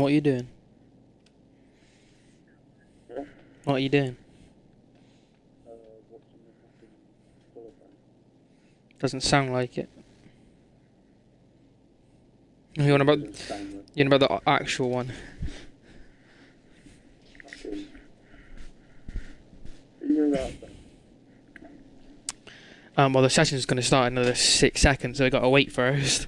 What are you doing? Yeah. What are you doing? Watching the fucking telephone. Doesn't sound like it. You want about Disclaimer. you know about the actual one? Fucking. You know that thing? Well, the session's going to start in another 6 seconds, so I got to wait first.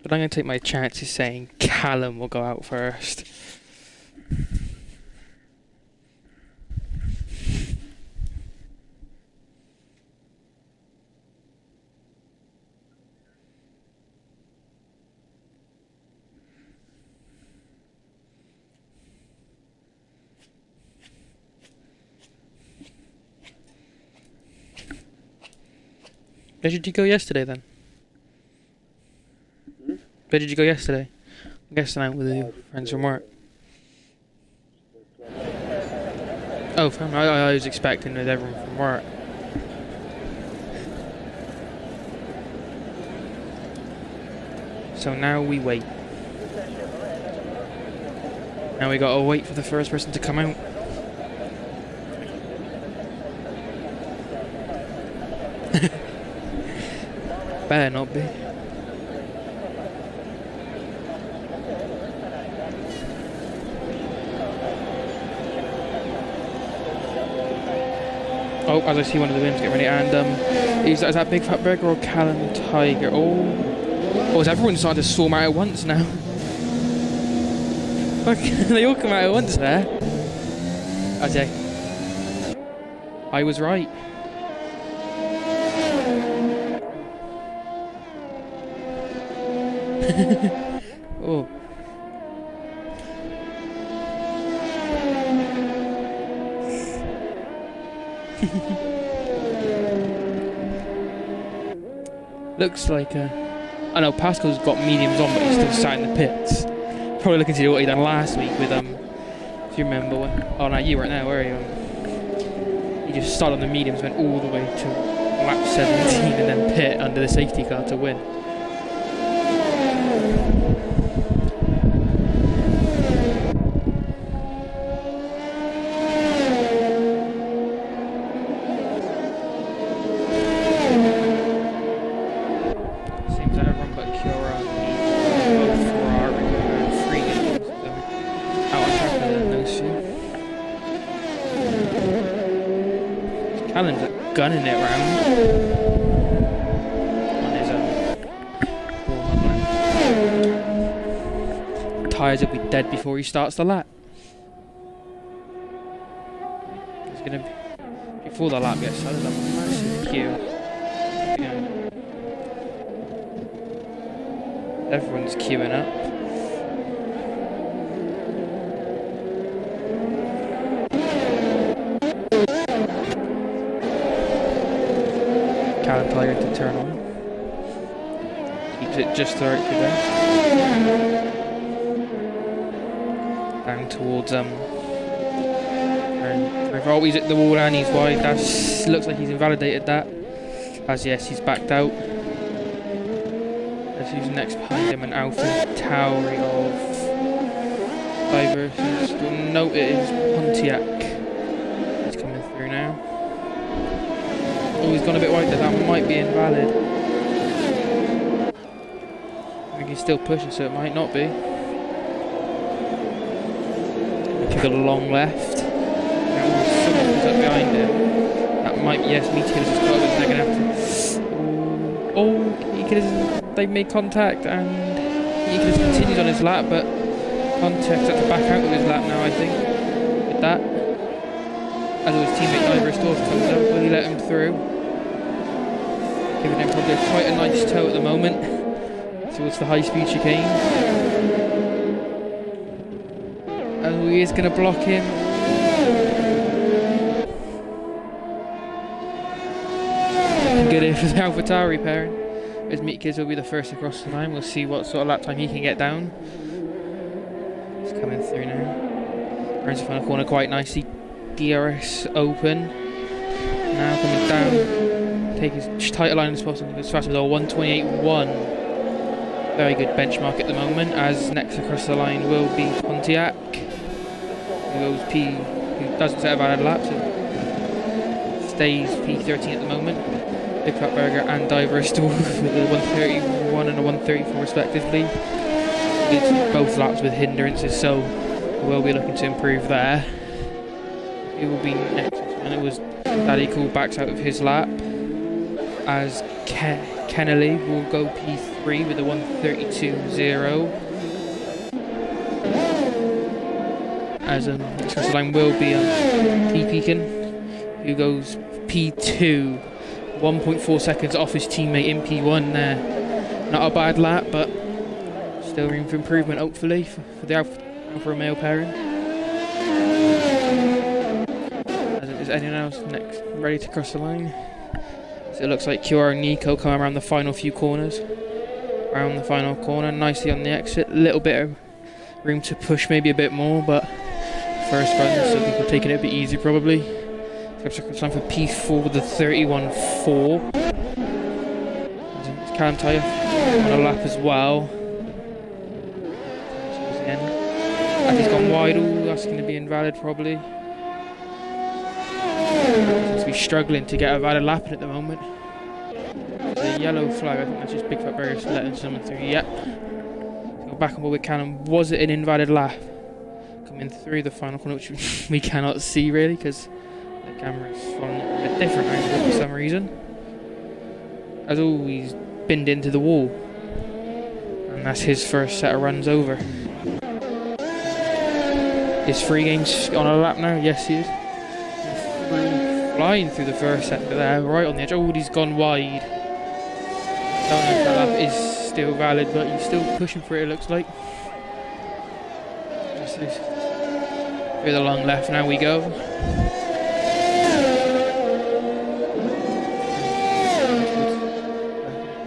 But I'm going to take my chances saying Callum will go out first. Where did you go yesterday then? Where did you go yesterday? I'm guessing out with your friends from work. Oh, fam, I was expecting with everyone from work. So now we wait. Now we gotta wait for the first person to come out. Better not be. Oh, as I see one of the wins get ready, and is that Big Fat Burger or Callum Tiger? Oh, is everyone starting to storm out at once now? Fuck, they all come out at once there. Ajay, I was right. Oh. Looks like I know Pascal's got mediums on, but he's still sat in the pits. Probably looking to do what he done last week with if you remember when. Oh no, you weren't there, were you? He just started on the mediums, went all the way to lap 17, and then pit under the safety car to win. Gunning it round on his warm-up. Tyres will be dead before he starts the lap. He's gonna before the lap gets started. Up a massive queue. Yeah. Everyone's queuing up. Callum Tiger to turn on. Keeps it just throughout today. Down towards oh, he's at the wall and he's wide. That looks like he's invalidated that. As yes, he's backed out. Let's who's next behind him, and Alpha Tauri of Diverses. You'll note it is Pontiac. He's coming through now. Oh, he's gone a bit wide there. That might be invalid. I think he's still pushing, so it might not be. Kick a long left. Now someone's up behind him. That might be, yes, Meteor's just got it. They're going to have to... Oh, they've made contact, and Meteor's continues on his lap, but Pontiac's had to back out of his lap now, I think. With that. As his teammate Ivor Stores comes up, will he let him through? Giving him probably quite a nice tow at the moment towards the high speed chicane. Oh, he is going to block him. Good if the AlphaTauri pairing. As Meat Kids will be the first across the line. We'll see what sort of lap time he can get down. He's coming through now. Runs from the corner quite nicely. DRS open. Now coming down take his title line as possible. He goes fast with a 1:28.1. Very good benchmark at the moment. As next across the line will be Pontiac, who goes who doesn't set a valid lap, so stays P13 at the moment. Big Fat Burger and Diver are still with a 1:31 and a 1:34 respectively. It's both laps with hindrances, so we'll be looking to improve there. It will be next, and it was Daddy Cool backs out of his lap as Kennelly will go P3 with a 1:32.0. As next across the line will be T Pekin, who goes P2, 1.4 seconds off his teammate in P1 there. Not a bad lap, but still room for improvement, hopefully, for the Alfa Romeo pairing. Is anyone else next ready to cross the line? So it looks like QR and Nico come around the final few corners. Around the final corner, nicely on the exit. Little bit of room to push, maybe a bit more, but first run, so people taking it a bit easy probably. It's time for P4 with the 31.4. It's Callum Tyre on a lap as well. As he's gone wide, that's going to be invalid probably. Seems to be struggling to get a valid lap in at the moment. The yellow flag, I think that's just Big Fat Burger letting someone through. Yep. Go back on board with Callum. Was it an invalid lap? Coming through the final corner, which we cannot see really because the camera's from a different angle for some reason. As always, binned into the wall. And that's his first set of runs over. Is Free Games on a lap now? Yes, he is. Flying through the first sector there, right on the edge. Oh, he's gone wide. Don't know if that lap is still valid, but he's still pushing for it, it looks like. Just through the long left, now we go.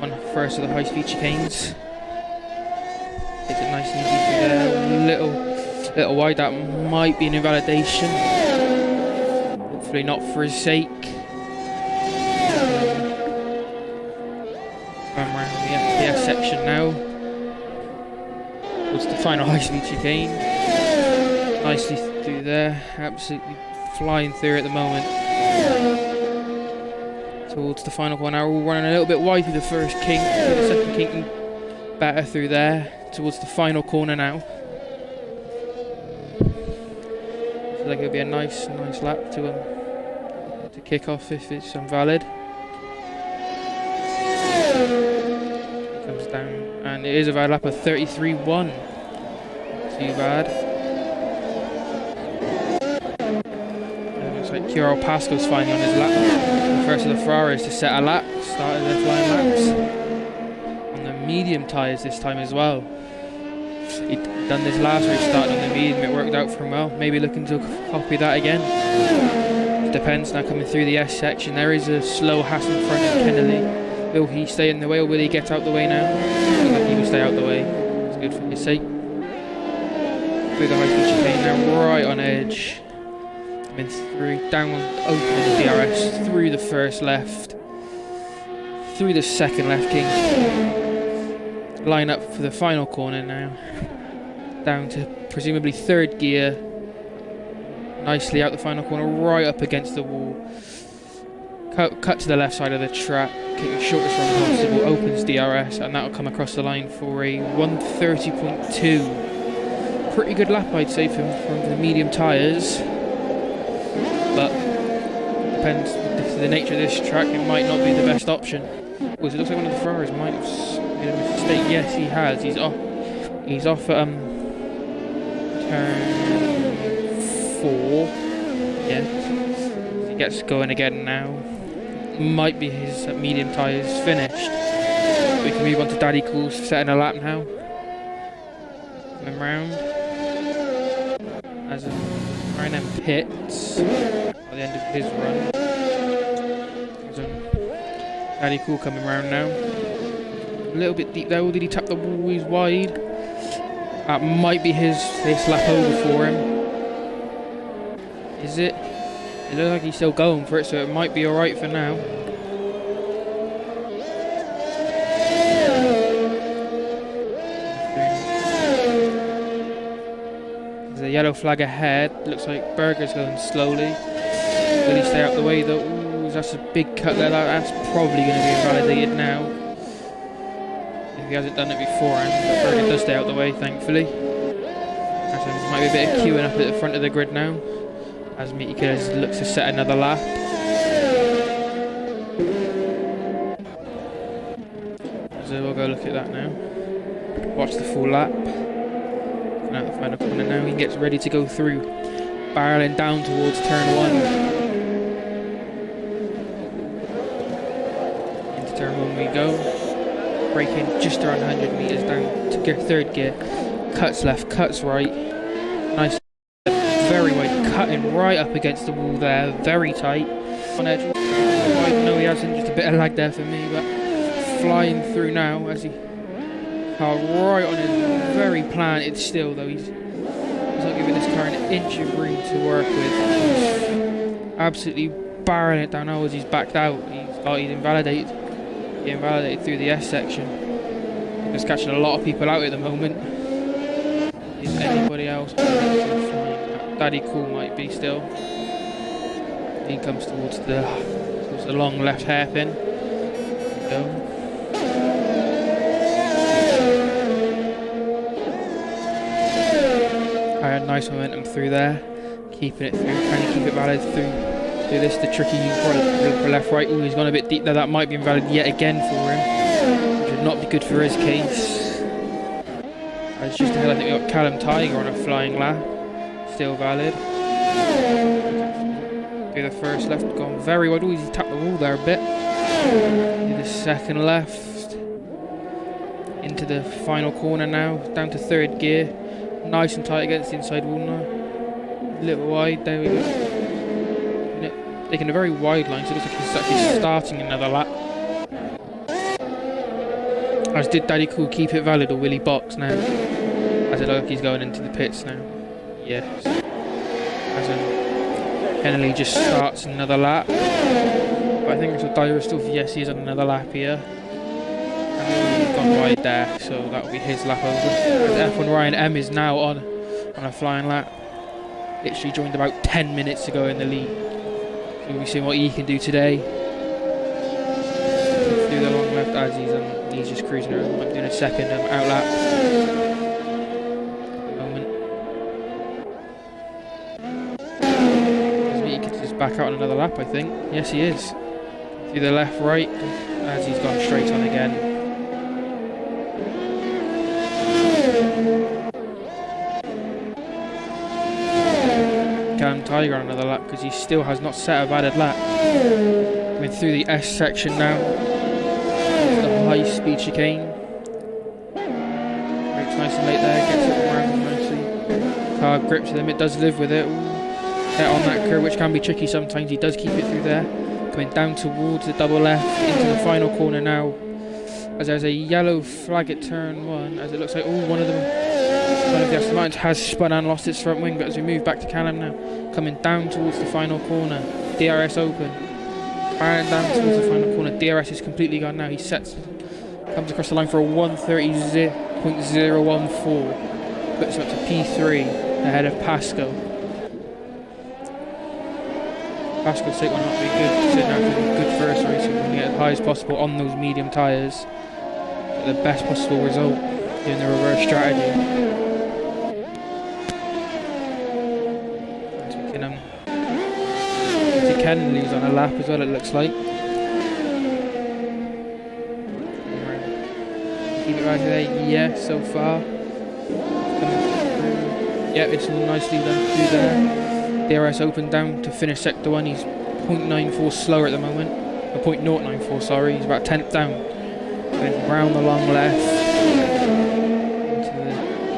One first of the high-speed chicanes. Takes it nice and easy through there. Little wide, that might be an invalidation. Hopefully not for his sake. Around the FPS section now. What's the final high-speed chicane? Nicely through there. Absolutely flying through at the moment. Towards the final corner now. We're running a little bit wide through the first kink. The second kink better through there. Towards the final corner now. Looks like it'll be a nice lap to kick off if it's invalid. It comes down, and it is a valid lap of 33.1. Too bad. It looks like Kiro Pasco's finally on his lap. The first of the Ferraris to set a lap. Started their flying laps on the medium tyres this time as well. He'd done this last race, started on the medium, it worked out for him well. Maybe looking to copy that again. It depends. Now coming through the S section, there is a slow Haas in front of Kennelly. Will he stay in the way or will he get out the way now? Looks like he will stay out the way. It's good for his sake. Through the high-speed chicane now, right on edge. Coming through, down, opening the DRS, through the first left. Through the second left kink. Line up for the final corner now. Down to presumably third gear. Nicely out the final corner, right up against the wall. Cut to the left side of the track, keep the shortest run possible, opens DRS, and that'll come across the line for a 1:30.2. Pretty good lap, I'd say, from the medium tyres. But depends the nature of this track, it might not be the best option. Because it looks like one of the Ferraris might have made a mistake. Yes, he has. He's off at turn 4. Yeah. He gets going again now. Might be his medium tyres finished. We can move on to Daddy Cool's setting a lap now. Coming round. As Ryan pits at the end of his run. Daddy Cool coming round now. A little bit deep there. Did he tap the wall? He's wide. That might be his lap over for him. Is it? It looks like he's still going for it, so it might be alright for now. yellow flag ahead. Looks like Berger's going slowly. Will he stay out the way though? Ooh, that's a big cut there. That's probably going to be invalidated now. If he hasn't done it beforehand. But Berger does stay out the way, thankfully. So there might be a bit of queuing up at the front of the grid now. As Meaty Killers looks to set another lap. So we'll go look at that now. Watch the full lap. Looking at the final corner now. He gets ready to go through. Barreling down towards turn 1. Into turn 1 we go. Braking just around 100 metres down to third gear. Cuts left, cuts right. Nice. Very wide. Cutting right up against the wall there. Very tight. On edge. No, he hasn't. Just a bit of lag there for me. But flying through now as he... right on his very planted still though. He's not giving this car an inch of room to work with. He's absolutely barreling it down now as he's backed out. He's invalidated. He invalidated through the S section. He's catching a lot of people out at the moment. Is anybody else flying? Daddy Cool might be still. He comes towards the long left hairpin. There we go. Nice momentum through there, keeping it through, trying to keep it valid through this, the tricky left right. Ooh, he's gone a bit deep there, that might be invalid yet again for him, which would not be good for his case. It's just ahead, I think we've got Callum Tiger on a flying lap, still valid. Do the first left, gone very wide. Ooh, he's tapped the wall there a bit. Do the second left, into the final corner now, down to third gear. Nice and tight against the inside wall now. A little wide, there we go. Taking a very wide line, so it looks like he's actually starting another lap. As did Daddy Cool keep it valid, or will he box now? As it looks like he's going into the pits now. Yes. As Kennelly just starts another lap. But I think it's Dyer still, yes, he's on another lap here. He's gone wide there, so that will be his lap over. F1 Ryan M is now on a flying lap. Literally joined about 10 minutes ago in the lead. So we'll be seeing what he can do today. Through the long left as he's just cruising around. Might be doing a second out lap. At the moment. He gets his back out on another lap, I think. Yes, he is. Through the left, right, as he's gone straight on again. Callum Tiger on another lap because he still has not set a valid lap. Coming through the S section now. The high speed chicane. Breaks nice and late there, gets it around nicely. Car grips with him, it does live with it. Get on that curve, which can be tricky sometimes. He does keep it through there. Coming down towards the double left into the final corner now. As there's a yellow flag at turn 1, as it looks like one of the Aston Martins has spun and lost its front wing, but as we move back to Callum now, coming down towards the final corner, DRS open, barreling down towards the final corner, DRS is completely gone now, he comes across the line for a 1:30.014, puts him up to P3, ahead of Pasco. Pasco's sake will not be good, sitting out to be good first race, so we can get as high as possible on those medium tyres, get the best possible result, doing the reverse strategy. Kennelly's on a lap as well, it looks like. Keep it right there, yeah, so far. Yeah, it's nicely done through there. DRS open down to finish sector 1. He's 0.94 slower at the moment. 0.094, sorry. He's about 10th down. Then round the long left.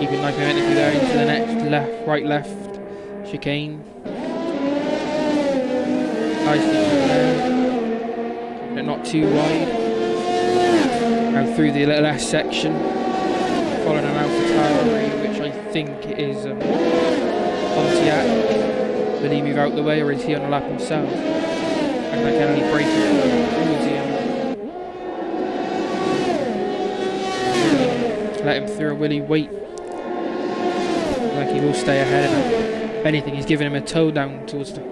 Keeping nice momentum through there into the next left, right, left chicane. Nicely through there. But not too wide. Now through the little S section. Following an Alpha Tauri, which I think is Pontiac. Will he move out the way, or is he on a lap himself? And I can only break it. Let him through, or will he wait? Like he will stay ahead of him. If anything, he's giving him a toe down towards the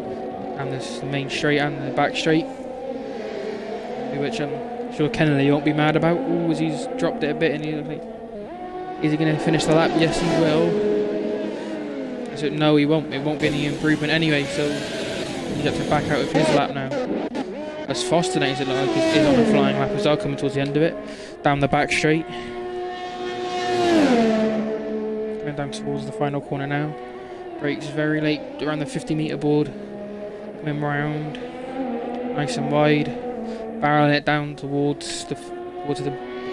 main straight and the back straight, which I'm sure Kennedy won't be mad about. Ooh, as he's dropped it a bit, and he's like, is he going to finish the lap? Yes, he will. So no, he won't. It won't be any improvement anyway, so he's got to back out of his lap now. As Foster now, it like is on a flying lap as well, coming towards the end of it. Down the back straight. Going down towards the final corner now. Brakes very late around the 50-metre board. Coming round. Nice and wide. Barreling it down towards the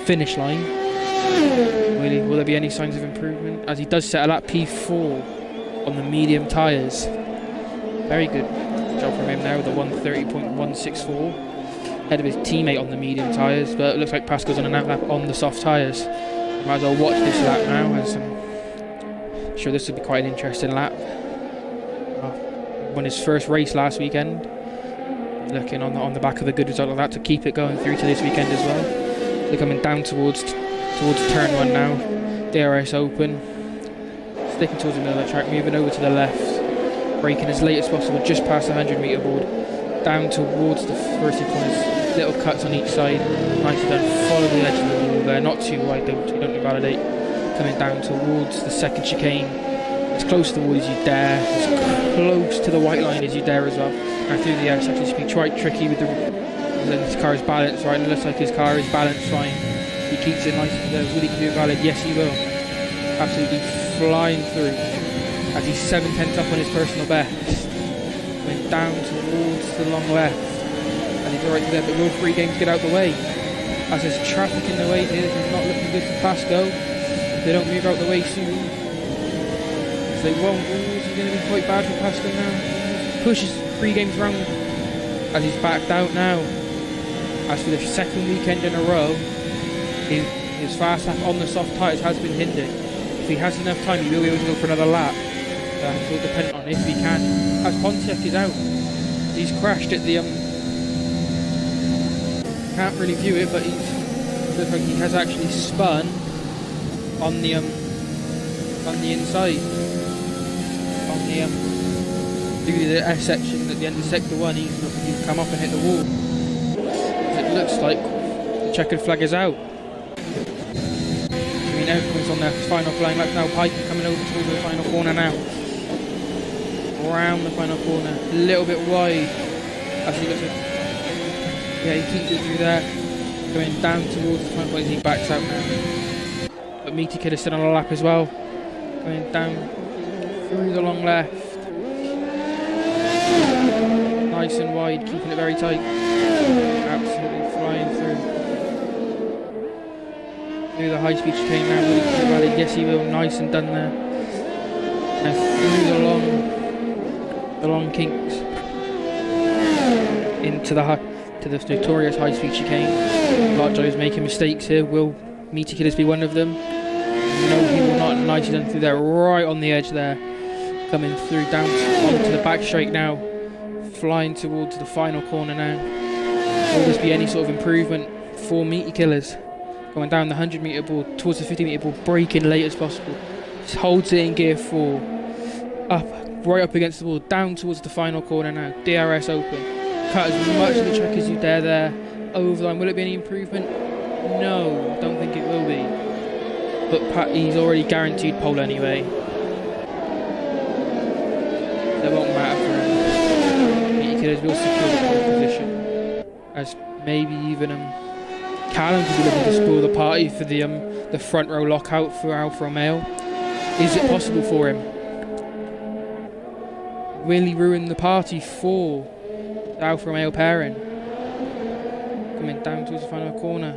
finish line. Will there be any signs of improvement? As he does set a lap P4 on the medium tyres. Very good job from him there with the 1:30.164. Ahead of his teammate on the medium tyres, but it looks like Pascal's on an outlap on the soft tyres. Might as well watch this lap now, as I'm sure this will be quite an interesting lap. Won his first race last weekend. Looking on the back of a good result like that to keep it going through to this weekend as well. They're coming down towards turn 1 now. DRS open. Sticking towards the middle of the track, moving over to the left. Braking as late as possible, just past the 100-metre board. Down towards the first few corners. Little cuts on each side. Nicely done. Follow the edge of the wall there. Not too wide, don't invalidate. Coming down towards the second chicane. As close to the wall as you dare. As close to the white line as you dare as well. And through the air, it's actually been quite tricky with his car is balanced right. It looks like his car is balanced fine. He keeps it nice. Will he do it valid? Yes, he will. Absolutely flying through. As he's 7/10 up on his personal best. Went down towards the long left. And he's alright there, but will 3 games get out the way? As there's traffic in the way here, this is not looking good for Pasco. If they don't move out the way soon. If they won't, it's going to be quite bad for Pasco now. Pushes 3 games round as he's backed out now. As for the second weekend in a row, his fast lap on the soft tyres has been hindered. If he has enough time, he will be able to go for another lap. It will depend on if he can. As Pontiac is out, he's crashed at the can't really view it, but looks like he has actually spun on the inside through the S section at the end of sector 1. He's come up and hit the wall. It looks like the checkered flag is out. Everyone's on their final flying lap now. Pike coming over towards the final corner now. Around the final corner, a little bit wide. Actually, he keeps it through there. Going down towards the final corner, he backs out now. But Meaty Kid is still on a lap as well. Going down through the long left. Nice and wide, keeping it very tight. Absolutely flying through. Through the high-speed chicane now, yes he will, nice and done there. Now through the long kinks into the notorious high-speed chicane. A lot of drivers making mistakes here. Will Meaty Killers be one of them? No, he will not. Nicely done through there, right on the edge there. Coming through down onto the back straight now. Flying towards the final corner now. Will this be any sort of improvement for Meaty Killers? Going down the 100-metre board towards the 50-metre board, braking late as possible. Just holds it in gear 4. Right up against the wall, down towards the final corner now. DRS open. Cut as much of the track as you dare there. Over the line. Will it be any improvement? No, don't think it will be. But he's already guaranteed pole anyway. That won't matter for him. Meaty Killers will secure the pole position. As maybe even Callum could be looking to spoil the party for the front row lockout for Alfa Romeo. Is it possible for him? Will he ruin the party for the Alfa Romeo pairing? Coming down towards the final corner.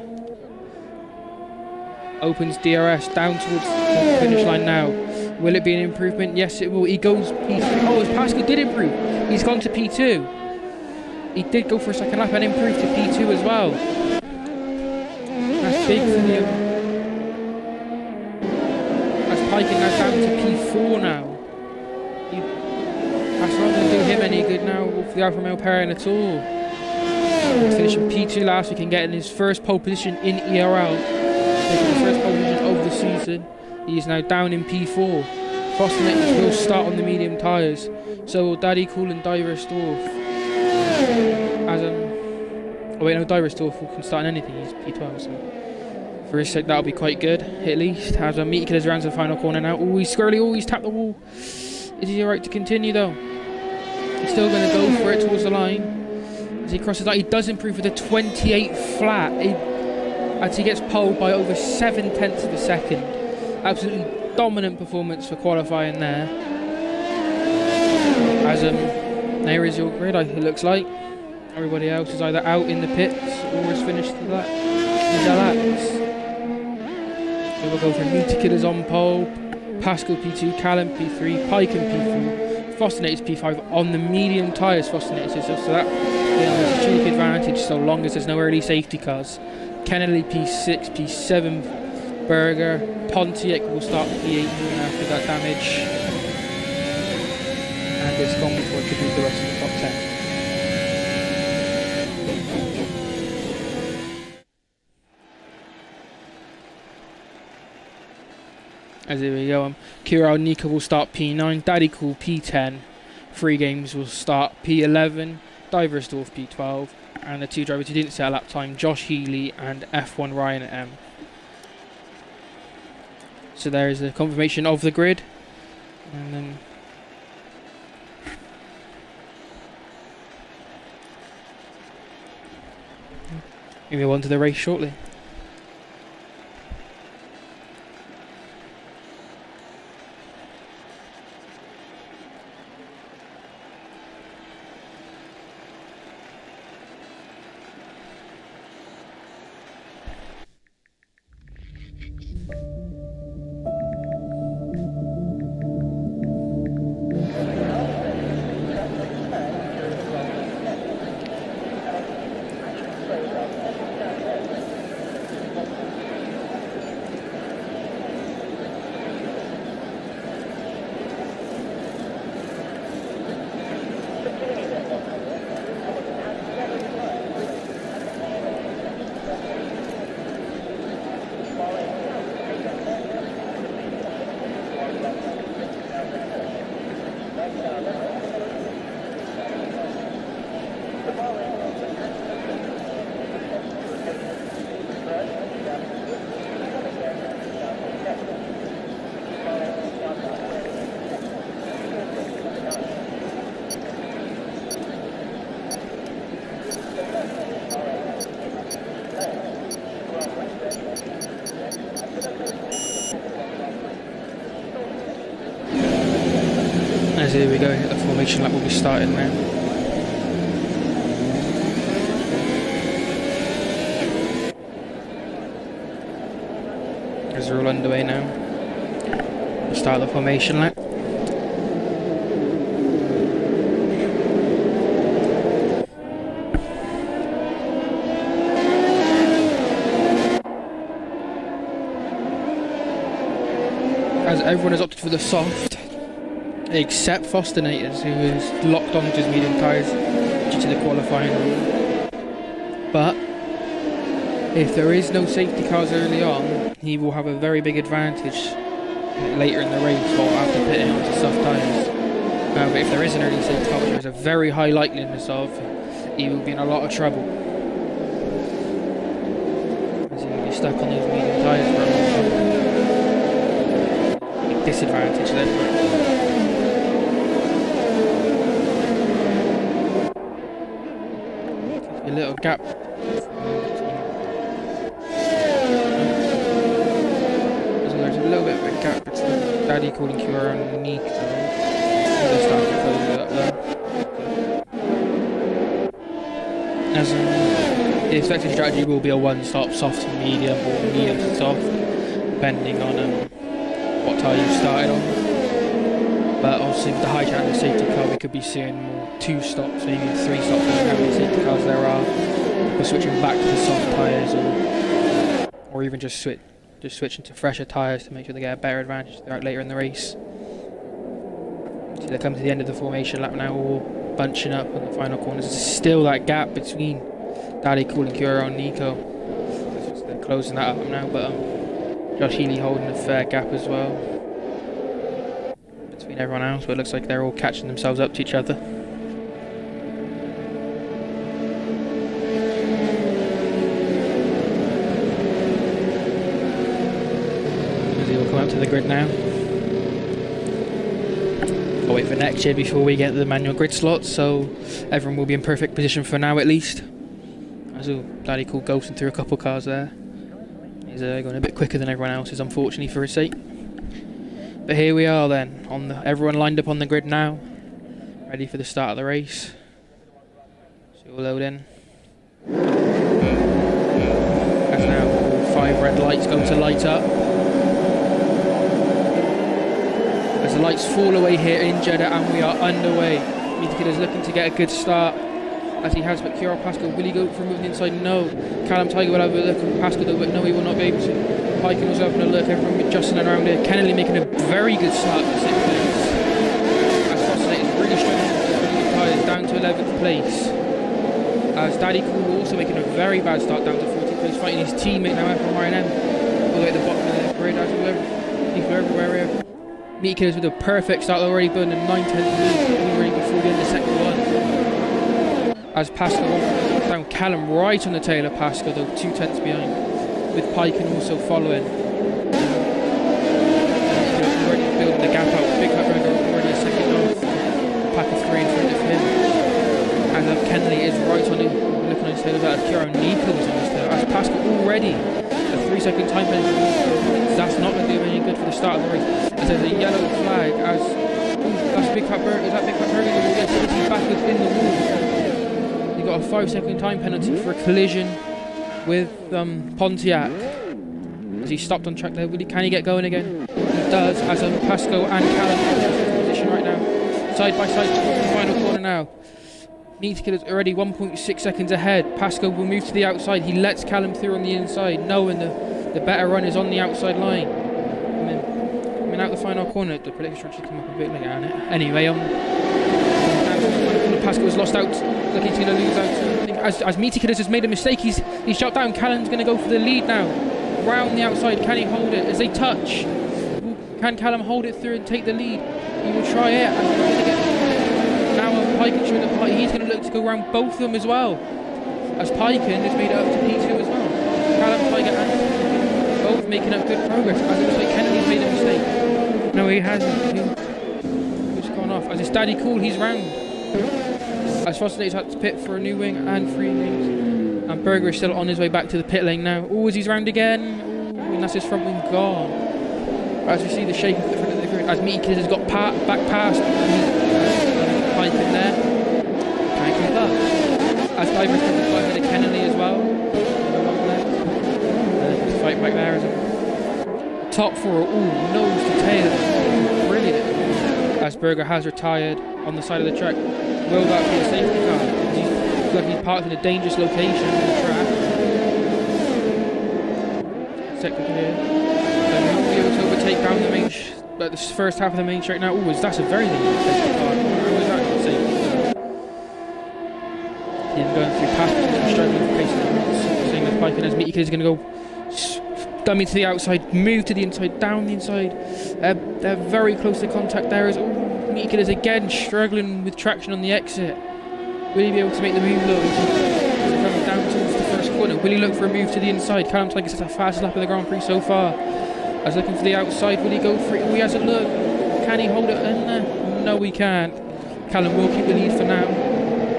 Opens DRS down towards the finish line now. Will it be an improvement? Yes, it will. He goes P3. Oh, his Pascal did improve. He's gone to P2. He did go for a second lap and improved to P2 as well. That's big for the that's Piking now down to P4 now. That's not going to do him any good now for the Alfa Romeo pairing at all. Finishing P2 last week and getting his first pole position in ERL. Taking his first pole position of the season. He is now down in P4. Fosternator will start on the medium tyres. So will Daddy Cool and Divers Dwarf. Oh wait, no, Divers Dwarf can start on anything. He's P12, so for his sake that'll be quite good, at least. As Meaty Killers around to the final corner now. Oh, he's squirrely, oh, he's tapped the wall. Is he alright to continue though? He's still going to go for it towards the line. As he crosses that, he does improve with a 28 flat. As he gets poled by over 7/10 of a second. Absolutely dominant performance for qualifying there. As there is your grid, it looks like. Everybody else is either out in the pits or has finished the laps. So we'll go for Meaty Killers on pole, Pascal P2, Callum P3, Pike and P4, Fosternator's P5 on the medium tyres. Fosternator's so that has a cheap advantage so long as there's no early safety cars. Kennedy P6, P7, Berger, Pontiac will start P8 after that damage. And it's gone before it could beat the rest of the top 10. As here we go, Kiro Nika will start P9, Daddy Cool P10, Free Games will start P11, Divers Dwarf P12, and the two drivers who didn't set a lap time, Josh Healy and F1 Ryan at M. So there is a confirmation of the grid, and then we move on to the race shortly. As here we go, the formation lap will be starting now. As we're all underway now, we'll start the formation lap. As everyone has opted for the soft, except Fosternators, who is locked onto his medium tyres due to the qualifying rule. But if there is no safety cars early on, he will have a very big advantage later in the race or after pitting onto soft tyres. But if there is an early safety car, which there is a very high likeliness of, he will be in a lot of trouble, as he will be stuck on those medium tyres for a long time. Big disadvantage then. A little gap. So there's a little bit of a gap between Daddy Cool and Cura and Nico. They're starting to close it up there. As the expected strategy will be a one-stop soft and medium, or medium to soft, depending on what tyre you started on. But obviously with the high chance of safety car, we could be seeing more 2 stops, maybe 3 stops, depending on how many safety cars there are. We're switching back to the soft tyres, or even just switching to fresher tyres to make sure they get a better advantage throughout later in the race. So they come to the end of the formation lap now, all bunching up on the final corners. There's still that gap between Daddy Cool and Curo and Nico. They're closing that up now, but Josh Healy holding a fair gap as well. everyone else, but it looks like they're all catching themselves up to each other. He will come out to the grid now. I'll wait for next year before we get the manual grid slots, so everyone will be in perfect position for now at least. As a bloody cool ghosting through a couple cars there. He's going a bit quicker than everyone else is, unfortunately for his sake. But here we are then, everyone lined up on the grid now, ready for the start of the race. So we'll load in. As now 5 red lights go to light up. As the lights fall away here in Jeddah and we are underway. Meaty is looking to get a good start. As he has, but Kieran Pascal, will he go for moving inside? No. Callum Tiger will have a look at Pascal though, but no, he will not be able to. Pike can also having a look, everyone adjusting around here. Kennedy making a very good start to 6th place. As Fossilate is really struggling with tyres, down to 11th place. As Daddy Cool also making a very bad start, down to 14th place, fighting his teammate now from Ryan M. All the way at the bottom of the grid, as people everywhere here. Meat Killers with a perfect start, already burning 9/10 lead already before the end of the second one. As Pascal down, Callum right on the tail of Pascal though, 2 tenths behind, with Piken also following. Already building the gap out, Big Cat Burger already a second off, pack of 3 in front of him. And Kennedy is right on him, looking on his tail of that. Kieran Nichols on his tail, as Pascal already a 3-second time penalty. That's not going to do him any good for the start of the race. As there's a yellow flag, as that's Big Cat Burger, is that Big Cat Burger will get backwards in the wall. He got a 5-second time penalty for a collision with Pontiac. As he stopped on track there, can he get going again? He does, as Pascal and Callum in position right now. Side by side towards the final corner now. Meaty Killer's already 1.6 seconds ahead. Pascal will move to the outside. He lets Callum through on the inside, knowing the better run is on the outside line. Coming out the final corner, the prediction should come up a bit later on it. Anyway, Pascal was lost out. Looking he's going to lose out. As Meaty Killers has made a mistake, he's shot down. Callum's going to go for the lead now. Round the outside, can he hold it? As they touch, can Callum hold it through and take the lead? He will try it. Now Piken showing up. He's going to look to go around both of them as well. As Piken has made it up to P2 as well. Callum, Tiger and both making up good progress. As it looks like Kennedy's made a mistake. No, he hasn't. He's gone off. As it's Daddy Cool, he's round. As Fossilate had to pit for a new wing and 3 lanes. And Berger is still on his way back to the pit lane now. Oh, as he's round again. Ooh, and that's his front wing gone. As we see the shape at the front of the grid. As Meaty Killers has got back past Pike in there. Can't keep up. As Divers comes to fight with Kennedy as well. Fight back there as well. Top 4 are all nose to tail. Brilliant. As Berger has retired on the side of the track. Will that be a safety car? He's parked in a dangerous location on the track. Second here. Then he'll be able to overtake down the main, the first half of the main straight now. Ooh, that's a very dangerous safety car. How was that safety car? He's going through passes and struggling for pace. Same with Piken as Meaty Killers is going to go dummy to the outside, move to the inside, down the inside. They're very close to contact there as Meaty Killers again struggling with traction on the exit. Will he be able to make the move low? Coming down towards the first corner. Will he look for a move to the inside? Callum Tiger has the fastest lap of the Grand Prix so far. As looking for the outside, will he go for it? Oh, he has a look. Can he hold it in there? No, he can't. Callum will keep the lead for now.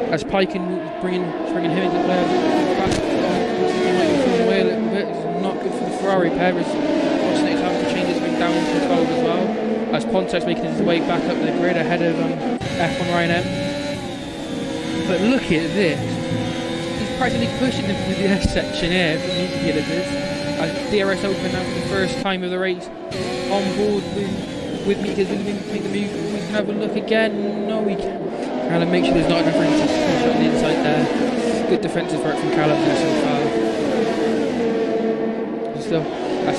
As Piken bringing him into play. He might be falling away a little bit. It's not good for the Ferrari pair. As Fossilate having to change his wing down to 12 as well. As Pontiac's making his way back up the grid ahead of F1 Ryan M. But look at this. He's practically pushing him through the S section here for Meaty Killers. As DRS open now for the first time of the race. On board with Meaty Killers. Will he make the move? We can have a look again. No, we can't. Callum, make sure there's not enough room to push on the inside there. Good defensive work from Callum there so far.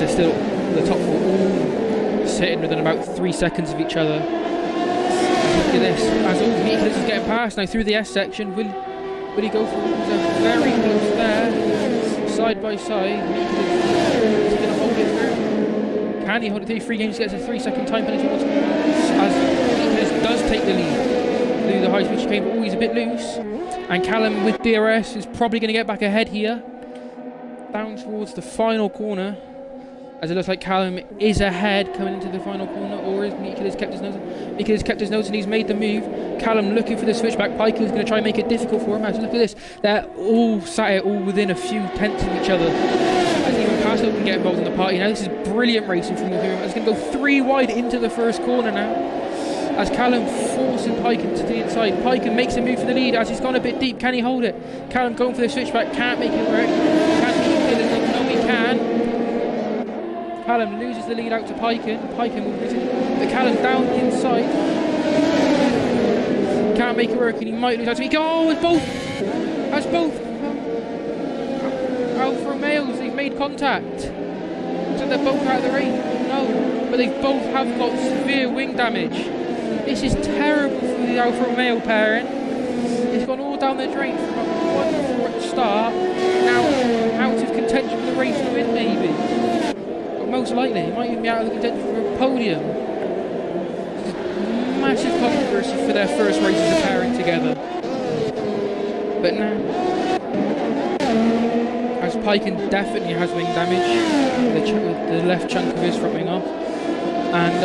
Still the top 4 all sitting within about 3 seconds of each other. Look at this. As all Meaty Killers is getting past now through the S section. Will he go for it? He's very close there. Side by side. Meaty Killers is going to hold it through. Can he hold it through? 3 games gets a 3-second time penalty. As does take the lead through the high speed chicane, but he's a bit loose. And Callum with DRS is probably going to get back ahead here. Down towards the final corner. As it looks like Callum is ahead coming into the final corner, or is Meat Killer's kept his nose? Meat Killer's kept his nose and he's made the move. Callum looking for the switchback. Piker's going to try and make it difficult for him. As look at this, they're all sat here, all within a few tenths of each other. As even Pascal can get involved in the party now. This is brilliant racing from Wolverine. It's going to go 3 wide into the first corner now. As Callum forcing Piken to the inside. Piken makes a move for the lead as he's gone a bit deep. Can he hold it? Callum going for the switchback. Can't make it work. Can he kill it? No, he can. Callum loses the lead out to Piken. Piken will visit. But Callum down the inside. Can't make it work and he might lose out to me. Oh, it's both. That's both. Alfa Romeos, they've made contact. So they're both out of the race. No, but they both have got severe wing damage. This is terrible for the Alfa Romeo pairing. It's gone all down the drain from a 1-4 at the start. Now out of contention for the race to win, maybe. But most likely, it might even be out of the contention for a podium. Massive controversy for their first race as a pairing together. But now, as Piken definitely has wing damage, the left chunk of his front wing off, and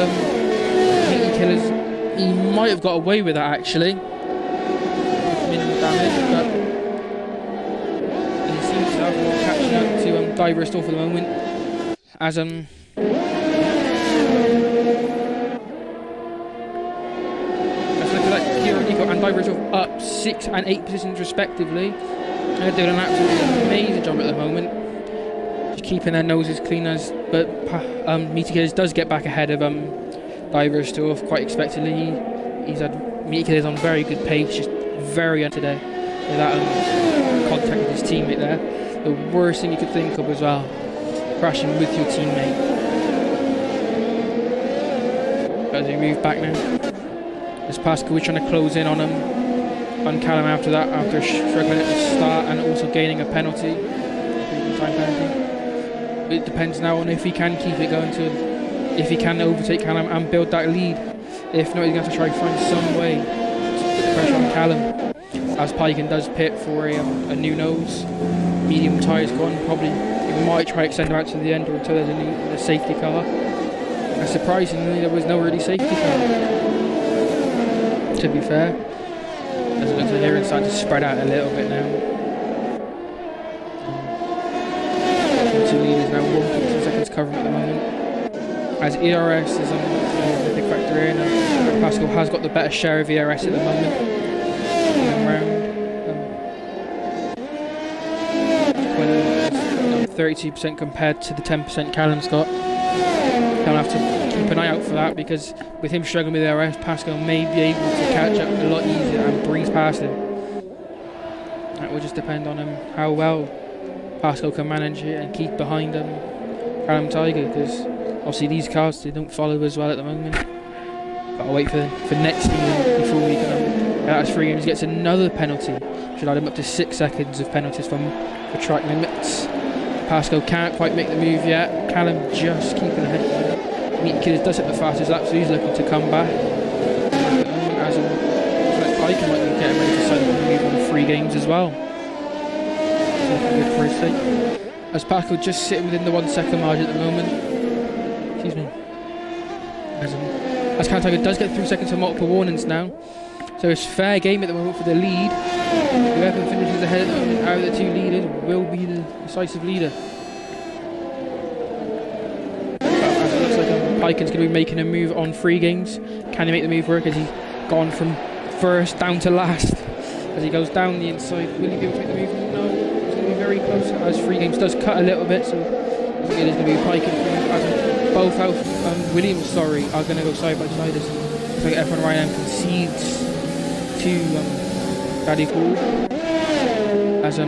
Meaty Killers. He might have got away with that actually. Minimal damage, but he seems to have more catching up to Diver Store for the moment. As let's look at that, Kira Nico and Diver Store up 6 and 8 positions respectively. They're doing an absolutely amazing job at the moment. Just keeping their noses clean but Meaty Killers does get back ahead of Diver Store quite expectedly. He's had Meaty Killers on very good pace, just very on today with that contact with his teammate there. The worst thing you could think of as well, crashing with your teammate. As we move back now, as Pascal we're trying to close in on Callum after that, after struggling at the start and also gaining a penalty. Time penalty. It depends now on if he can keep it going if he can overtake Callum and build that lead. If not, he's going to have to try and find some way to put the pressure on Callum. As Piken does pit for a new nose, medium tyres gone, probably he might try to extend him out to the end or until there's a safety car. And surprisingly, there was no really safety car, to be fair. As it looks like everyone's starting to spread out a little bit now. Two leaders now, 1.2 seconds covering at the moment. As ERS is a big factor in, Pascal has got the better share of ERS at the moment. 32% compared to the 10% Callum's got. He'll have to keep an eye out for that because with him struggling with ERS, Pascal may be able to catch up a lot easier and breeze past him. That will just depend on how well Pascal can manage it and keep behind Callum Tiger, because obviously these cars, they don't follow as well at the moment. Gotta wait for next season before we can that's 3 games, gets another penalty. Should add him up to 6 seconds of penalties for track limits. Pascal can't quite make the move yet. Callum just keeping ahead. Meaty Killers does hit the fastest lap, so he's looking to come back. As Piken might be getting ready to sign up and move on 3 games as well. Good for his sake. As Pascal just sitting within the 1 second margin at the moment. Excuse me. As Callum Tiger does get 3 seconds for multiple warnings now. So it's fair game at the moment for the lead. Whoever finishes ahead at the moment out of the 2 leaders will be the decisive leader. As it looks like Piken's going to be making a move on 3 games. Can he make the move work? Has he gone from first down to last? As he goes down the inside, will he be able to make the move? No, it's going to be very close. As 3 games does cut a little bit, so I think it is going to be Piken. As both Williams, are going to go side by side. As like F1 Ryan concedes to Daddy Cool. As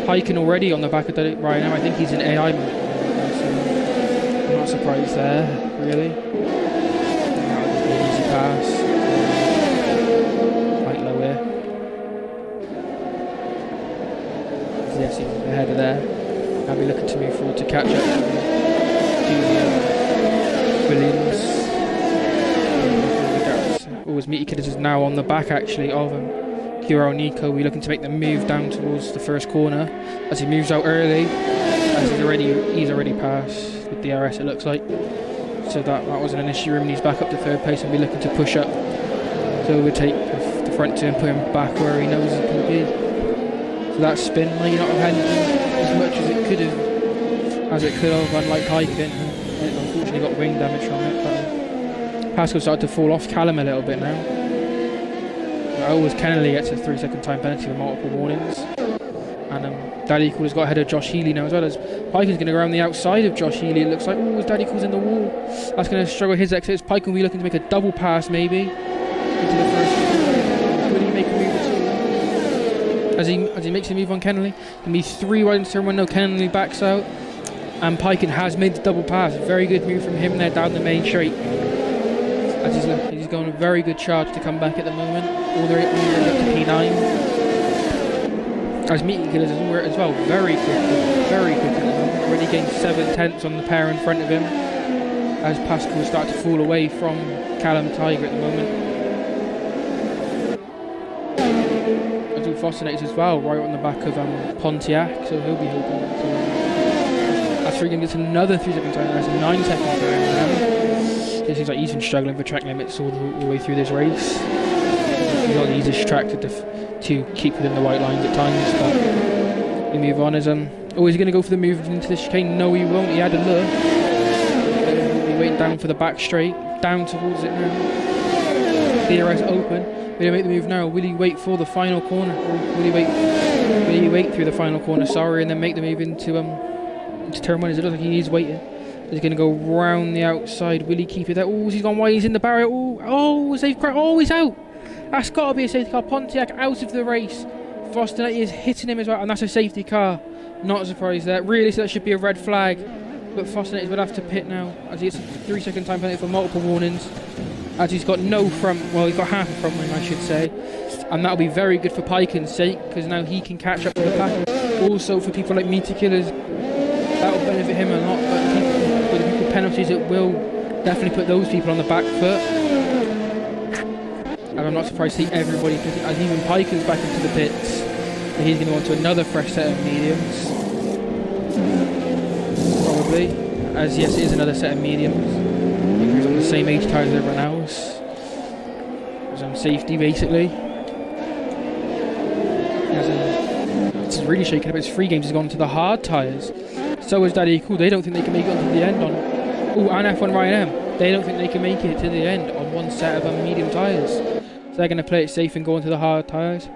Piken already on the back of Daddy Ryan, I think he's in AI mode. So I'm not surprised there, really. That would be an easy pass. Quite low here. Yes, he's ahead of there. I'll be looking to move forward to catch up to Williams. as Meaty Killers is now on the back actually of Kiro Nico. We're looking to make the move down towards the first corner as he moves out early, as he's already passed with DRS it looks like. So that wasn't an issue. And he's back up to third place and we're looking to push up to overtake the front two and put him back where he knows he can be. So that spin might not have had as much as it could have, unlike Hyken. It unfortunately got wing damage from it. But Pascal started to fall off Callum a little bit now. Always Kennelly gets a 3-second time penalty with multiple warnings. And Daddy Cool has got ahead of Josh Healy now as well, as Piken's going to go around the outside of Josh Healy. It looks like, as Daddy Cool's in the wall. That's going to struggle his exits. Piken will be looking to make a double pass maybe into the first. Will he make a move at all? As he makes a move on Kennelly. Can be 3 right into turn 1. No, Kennelly backs out. And Piken has made the double pass. Very good move from him there down the main straight. As he's going a very good charge to come back at the moment. All the way up to P9. As Meaty Killers as well, very quick at the moment. Already gained 7 tenths on the pair in front of him. As Pascal will start to fall away from Callum Tiger at the moment. As all Fostinates as well, right on the back of Pontiac, so he'll be hoping to. As Freegan gets another 3-second time, there's a 9-second time now. It seems like he's been struggling for track limits all the way through this race. He's not the easiest track to keep within the white lines at times, but we move on as is he going to go for the move into the chicane? No, he won't. He had a look. He'll be waiting down for the back straight, down towards it now. DRS open. Will he make the move now? Will he wait for the final corner? Or will he wait through the final corner? Sorry, and then make the move into turn 1? It looks like he is waiting. He's going to go round the outside. Will he keep it there? Oh, he's gone wide. He's in the barrier. Oh, safe crack. Oh, he's out. That's got to be a safety car. Pontiac out of the race. Fostinaty is hitting him as well, and that's a safety car. Not a surprise there. Really, so that should be a red flag. But Fostinaty would have to pit now, as he gets a 3-second time penalty for multiple warnings. As he's got no front, well, he's got half a front wing, I should say. And that'll be very good for Piken's sake, because now he can catch up to the pack. Also, for people like Meaty Killers, that will benefit him a lot. But with the people penalties, it will definitely put those people on the back foot. And I'm not surprised to see everybody pitting, as even Piken's back into the pits. And he's going to want to another fresh set of mediums. Probably. As yes, it is another set of mediums. He's on the same age tyres as everyone else. He's on safety basically. It's really shaking up. His free games has gone to the hard tyres. So is Daddy Cool. They don't think they can make it onto the end on. Oh, and F1 Ryan M. They don't think they can make it to the end on one set of medium tyres. So they're going to play it safe and go into the hard tyres.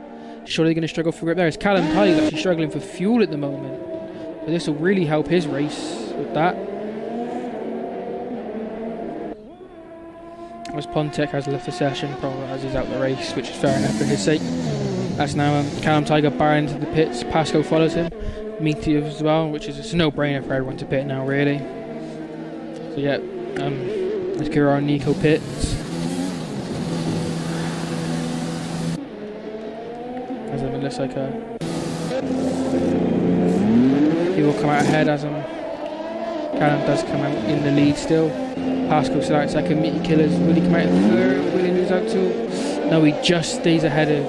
Surely they're going to struggle for grip there. As Callum Tiger's actually struggling for fuel at the moment. But this will really help his race with that. As Pontiac has left the session, probably as he's out the race, which is fair enough for his sake. That's now Callum Tiger barring into the pits. Pasco follows him. Meaty as well, which is a no-brainer for everyone to pit now, really. So yeah, let's go around Nico pits. As it looks like he will come out ahead as Callum does come out in the lead still. Pascal still out second. Meaty Killers, will he come out in third? Will he lose out to? No, he just stays ahead of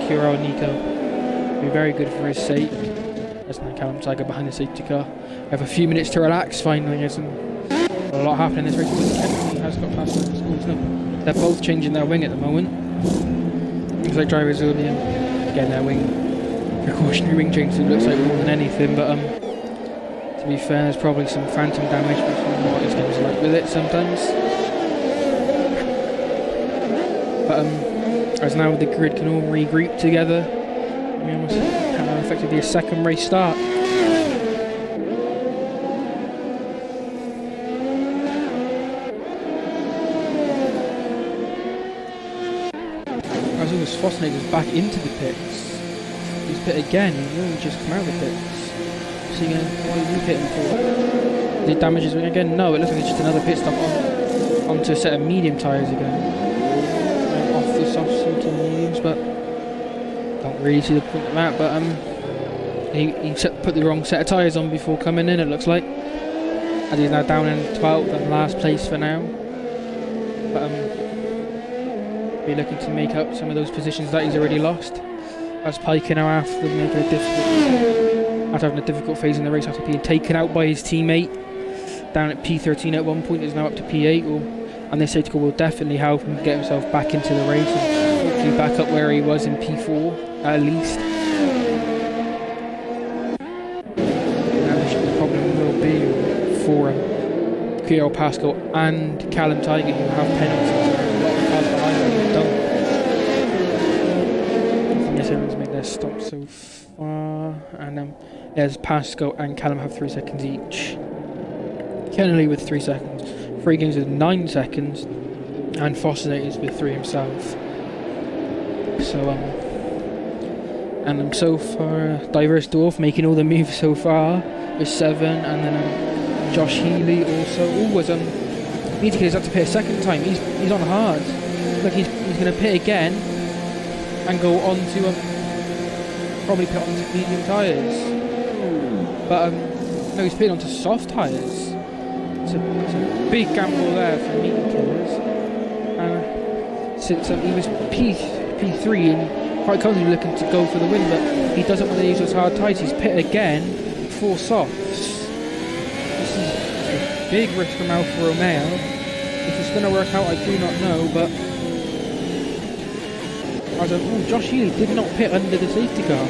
Kiro Nico. Be very good for his sake. There's now Callum Tiger behind the safety car. We have a few minutes to relax finally. There's a lot happening in this race. Kennedy has got past the schools now. They're both changing their wing at the moment. Looks like drivers will be getting their wing precautionary wing change. It looks like more than anything, but to be fair, there's probably some phantom damage, which is what this game's like with it sometimes. But as now the grid can all regroup together, we almost have effectively a second race start. As always, Fosnate is back into the pits. He's pit again. He's really just come out of the pits. So what are you pitting for? Did it damage his wing again? No, it looks like it's just another pit stop onto a set of medium tyres again. Off the soft to mediums, but don't really see the point of that. But he put the wrong set of tyres on before coming in, it looks like. And he's now down in 12th and last place for now. But be looking to make up some of those positions that he's already lost. As Piker now after having a difficult phase in the race after being taken out by his teammate down at P13 at one point, is now up to P8, and this safety car will definitely help him get himself back into the race and hopefully back up where he was in P4 at least. Now the problem will be for Kirill Pascal and Callum Tiger, who have penalties. Everyone's made their stop so far, and there's Pascal and Callum have 3 seconds each. Kennelly with 3 seconds, Free Games with 9 seconds, and Fossinator with 3 himself. So so far Diverse Dwarf making all the moves so far with 7, and then Josh Healy also. He's up to pit a second time. He's on hard. Look, he's going to pit again and go on to probably pit onto medium tyres. But no, he's pitting onto soft tyres. It's a big gamble there for Meat Killers. Since he was P3 and quite comfortably looking to go for the win, but he doesn't want to use those hard tyres. He's pitted again for softs. This is a big risk from Alfa Romeo. If it's going to work out, I do not know, but Josh Healy did not pit under the safety car.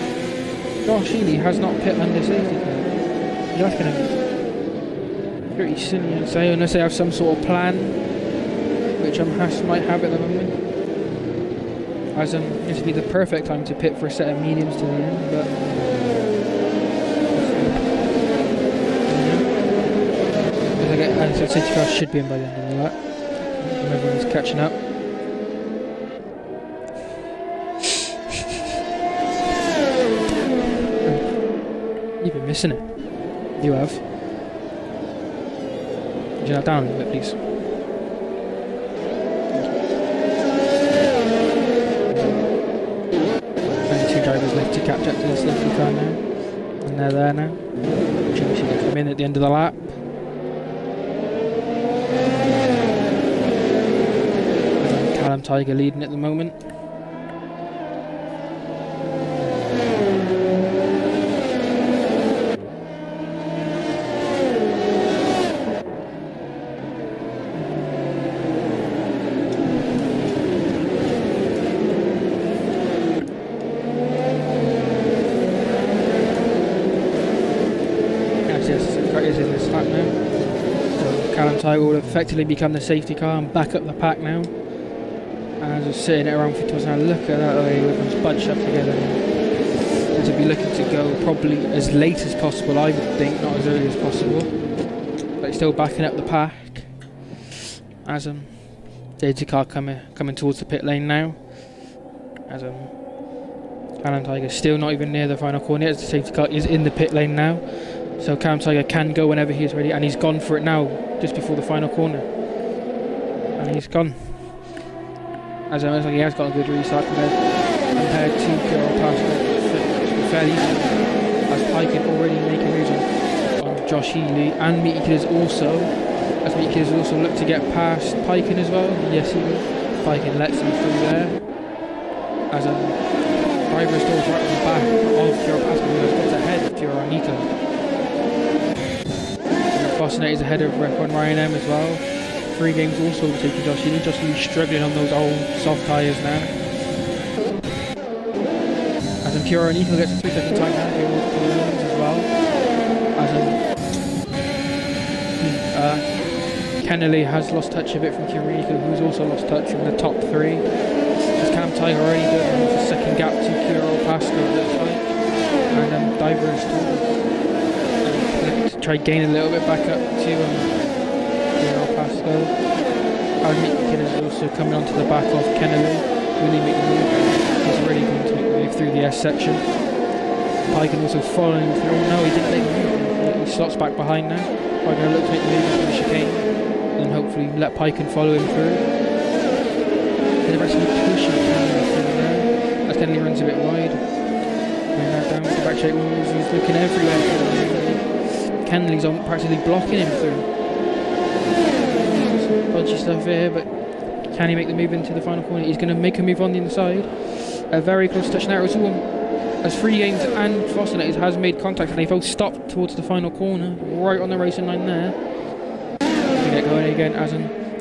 Josh Healy has not pit under safety car. That's going to be pretty silly, I'd say, unless they have some sort of plan, which Haas might have at the moment. This would be the perfect time to pit for a set of mediums to the end, but the safety car should be in by the end of that. Everyone's catching up. You've been missing it. You have. Could you now down a little bit, please? Only 2 drivers left to catch up to the safety car now. And they're there now. Should come in at the end of the lap. Callum Tiger leading at the moment. Is in this lap now. So Callum Tiger will effectively become the safety car and back up the pack now. And just sitting at around 50 now. Look at that way, everyone's bunched up together. And to be looking to go probably as late as possible, I would think, not as early as possible. But still backing up the pack. As safety car coming towards the pit lane now. As Callum Tiger still not even near the final corner yet, as the safety car is in the pit lane now. So Callum Tiger can go whenever he is ready, and he's gone for it now, just before the final corner. And he's gone. As it looks like he has got a good restart compared to Kirill Pascal. Fairly easy. As Piken already making moves on Josh Healy, and Meaty Killers also. As Meaty Killers also look to get past Piken as well. Yes, he will. Piken lets him through there. As driver is still right on the back of Kirill Pascal, who has got ahead of Kirill Nico. Fossinator is ahead of Rep1 Ryan M as well. Free Games also taking Josh Healy. Josh Healy struggling on those old soft tyres now. As Pure Nico gets a 3-second time now as well. As Kennelly has lost touch a bit from Pure Nico, who's also lost touch from the top 3. As Cam Tiger already does a second gap to Kirill Pascal at this point. And Divers to try gain a little bit back up to Kirill Pascal. Meaty Killers is also coming onto the back of Kennelly. Really make the move. He's already going to make the move through the S section. Piken also following through. Oh no, he didn't make the move. He slots back behind now. Piken looks to make the move into the chicane. And hopefully let Piken follow him through. And they're actually pushing Kennelly through now. As Kennelly runs a bit wide. And now down to the back straight. He's looking everywhere. Kennelly's practically blocking him through. Dodgy stuff here, but Can he make the move into the final corner? He's going to make a move on the inside. A very close touch now as well. As Free Games and Fosternetties has made contact, and they both stopped towards the final corner, right on the racing line there. We get going again as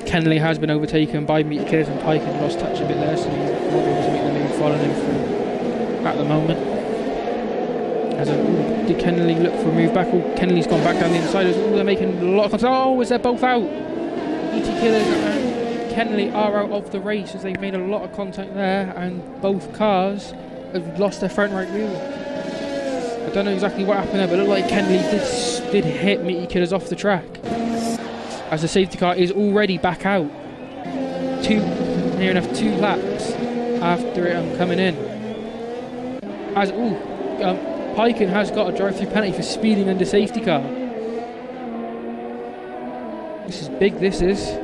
Kennelly has been overtaken by Meaty Killers, and Pike has lost touch a bit there, so he won't be able to make the move following him through at the moment. As did Kennelly look for a move back? Oh, Kennelly's gone back down the inside. They're making a lot of contact. Oh, is they're both out? Meaty Killers and Kennelly are out of the race as they've made a lot of contact there, and both cars have lost their front right wheel. I don't know exactly what happened there, but it looked like Kennelly did hit Meaty Killers off the track. As the safety car is already back out. Near enough 2 laps after it coming in. As Piken has got a drive-through penalty for speeding under safety car. This is big, this is.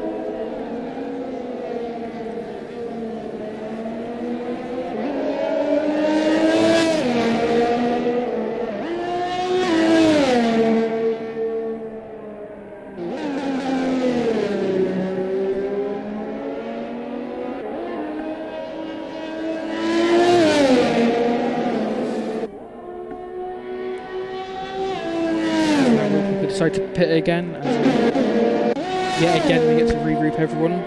Decide to pit again. Yet again we get to regroup everyone.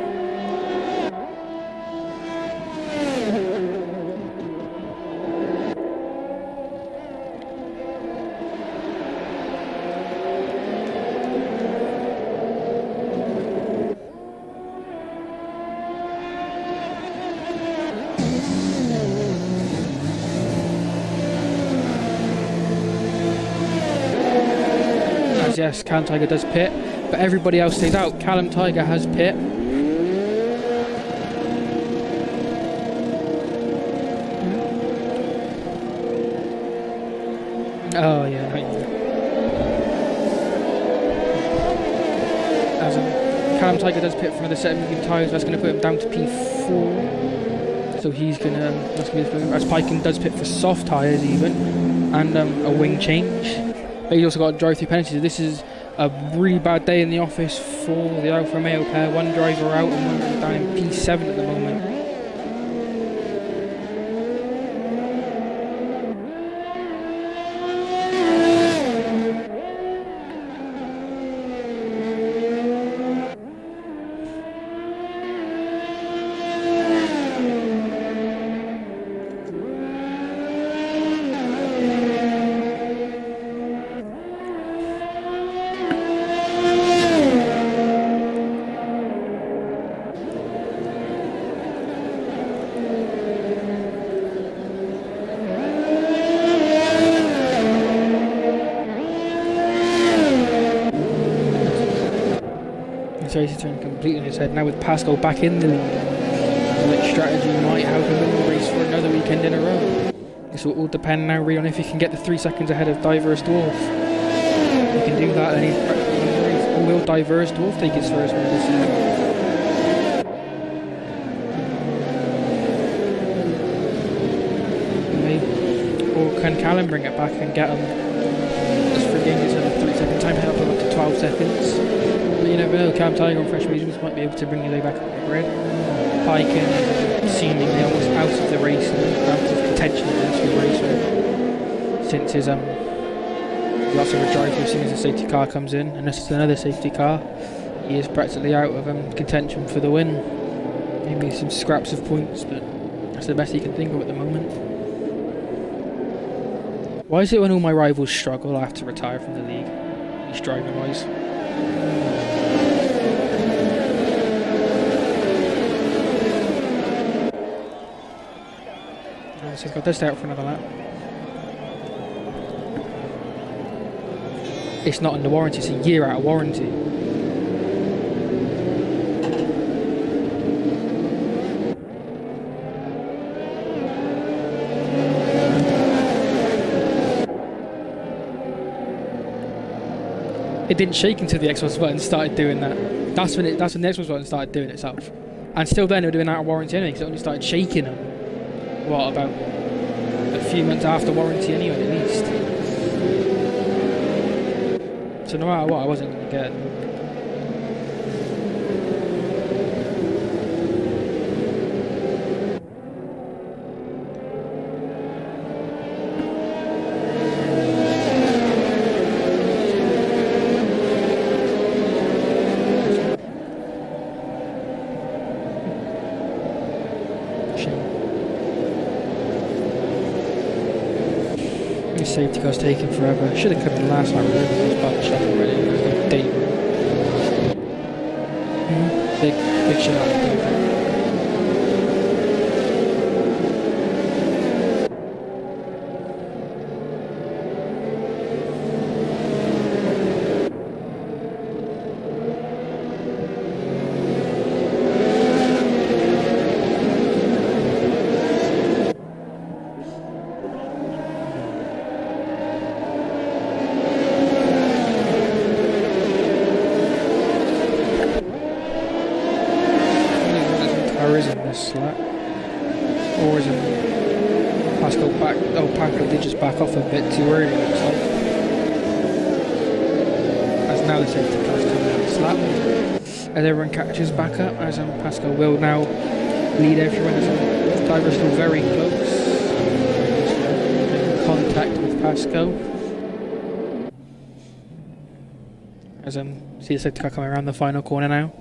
Yes, Callum Tiger does pit, but everybody else stays out. Callum Tiger has pit. Oh yeah, as Callum Tiger does pit for another set of medium tyres. That's going to put him down to P4. So he's going to that's going to be as Piken does pit for soft tyres even, and a wing change. But he's also got a drive-through penalty. So this is a really bad day in the office for the Alfa Romeo pair. One driver out and one down in P7 at the moment. Race turned completely on his head now with Pascal back in the lead. Which strategy might help him win the race for another weekend in a row? This will all depend now really on if he can get the 3 seconds ahead of Diverse Dwarf. If he can do that, then he's practically in the race. Or will Diverse Dwarf take his first win this season? Or can Callum bring it back and get him? As for games, it's a 3-second time, help him up to 12 seconds. But you never know, Callum Tiger on fresh mediums might be able to bring the back up the grid. Piken seemingly almost out of the race and out of contention in this race since his lots of a drive as soon as the safety car comes in, unless it's another safety car. He is practically out of contention for the win. Maybe some scraps of points, but that's the best he can think of at the moment. Why is it when all my rivals struggle I have to retire from the league, at least driving wise? So he's got this out for another lap. It's not under warranty, it's a year out of warranty. It didn't shake until the Xbox button started doing that. That's when the Xbox button started doing itself. And still then it would have been out of warranty anyway, because it only started shaking them. What, about a few months after warranty anyway, at least. So no matter what, I wasn't going to get it. This safety car's taking forever. Should have come in last lap, really. It was bunched up already. There's no date. Big shit out of date. Slack. Or is it Pascal back? Oh, Pascal did just back off a bit too early, looks like. As now the safety car's coming out slap. As everyone catches back up, as Pascal will now lead everyone. As the driver's still very close. Contact with Pascal. As see the safety car coming around the final corner now.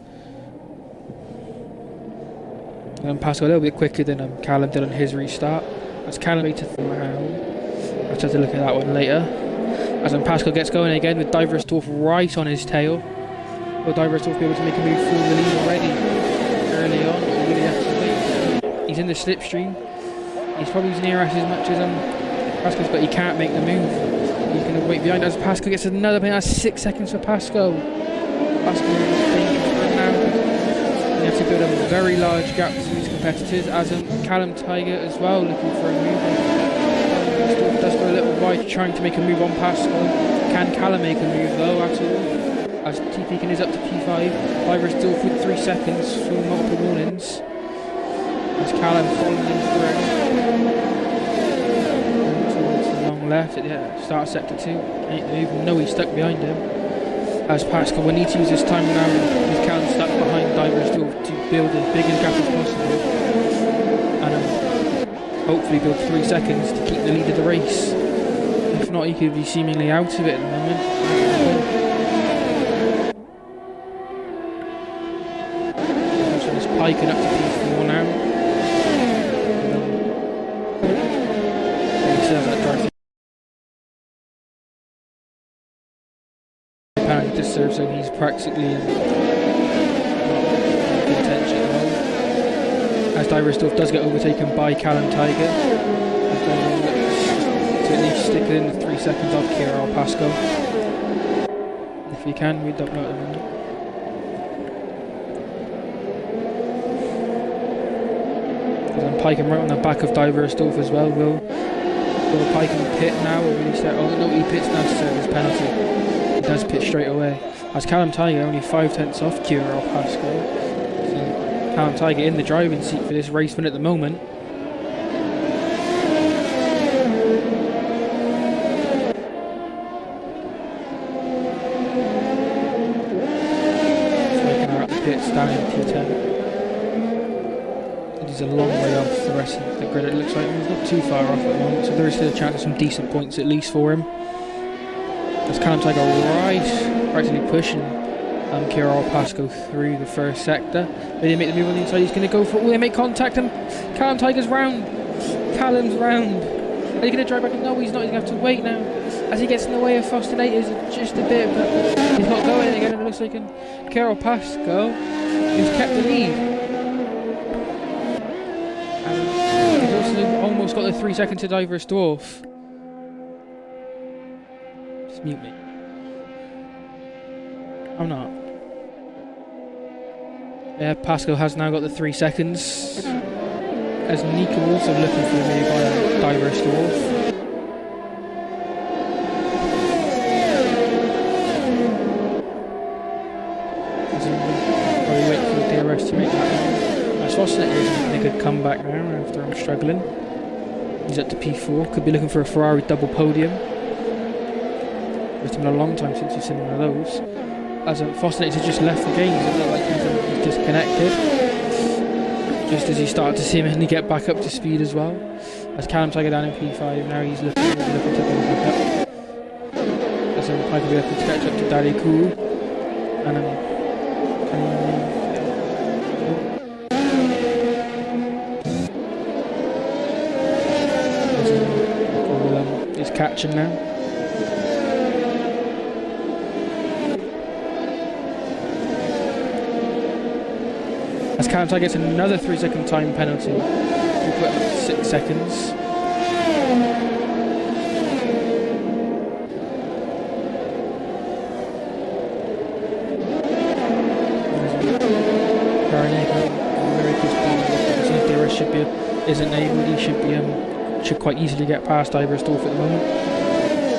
Pascal a little bit quicker than Callum did on his restart. As Callum waited for round. I'll try to look at that one later. As Pascal gets going again with Diversdorf right on his tail. Will Diversdorf be able to make a move for the lead already? Early on, or will he have to wait? He's in the slipstream. He's probably near us as much as Pascal's, but he can't make the move. He's going to wait behind as Pascal gets another penalty. That's 6 seconds for Pascal. Pascal is dangerous right now. They have to build a very large gap between his competitors, as Callum Tiger as well looking for a move. Does go a little wide, trying to make a move on Pascal. Can Callum make a move though at all? As TP is up to P5, Ivor still with 3 seconds for multiple warnings. As Callum following him through. Towards the long left at the start of sector 2. Ain't moving, no, he's stuck behind him. As Pascal will need to use his time now with Callum stuck behind Diversdorf to build as big a gap as possible and hopefully build 3 seconds to keep the lead of the race. If not, he could be seemingly out of it at the moment. He's piking up to P4 now. He says that drive deserves, so he's practically in contention at the moment. As Diversdorf does get overtaken by Callum Tiger. To at least stick it in the 3 seconds off Kira or Pascal. If he can, we don't know at the moment. And Piken right on the back of Diversdorf as well. Will Piken pit now or will he start? Oh no, he pits now to serve his penalty. Does pit straight away. As Callum Tiger only 5/10 off Kira or Pascal. So Callum Tiger in the driving seat for this race win at the moment. Making her up the pits down in P10. It is a long way off the rest of the grid, it looks like. He's not too far off at the moment, so there is still a chance of some decent points at least for him. As Callum Tiger practically pushing Kira or Pascal through the first sector. They didn't make the move on the inside, he's going to go for it. Will they make contact? And Callum Tiger's round. Callum's round. Are they going to drive back? No, he's not. He's going to have to wait now. As he gets in the way of Foster-Naters just a bit, but he's not going again. It looks like Kira or Pascal who's kept the lead. And he's also almost got the 3 seconds to Diversdorf. Mute me. I'm not. Yeah, Pascal has now got the 3 seconds. As Nico also looking for the move by Diversdorf. Probably wait for the DRS to make that. As Foster-Naters is making a good comeback now after I'm struggling. He's up to P4. Could be looking for a Ferrari double podium. It's been a long time since you've seen one of those. As Foster-Naters has just left the game, it looks like he's disconnected. Just as he started to seemingly get back up to speed as well. As Callum Tiger down in P5, now he's looking to go back up. As Piker will be looking to catch up to Daddy Cool. And He's catching now. As Callum Tighe gets another 3-second time penalty. We put him at 6 seconds. Should be isn't able. He should be should quite easily get past Iversdorf at the moment.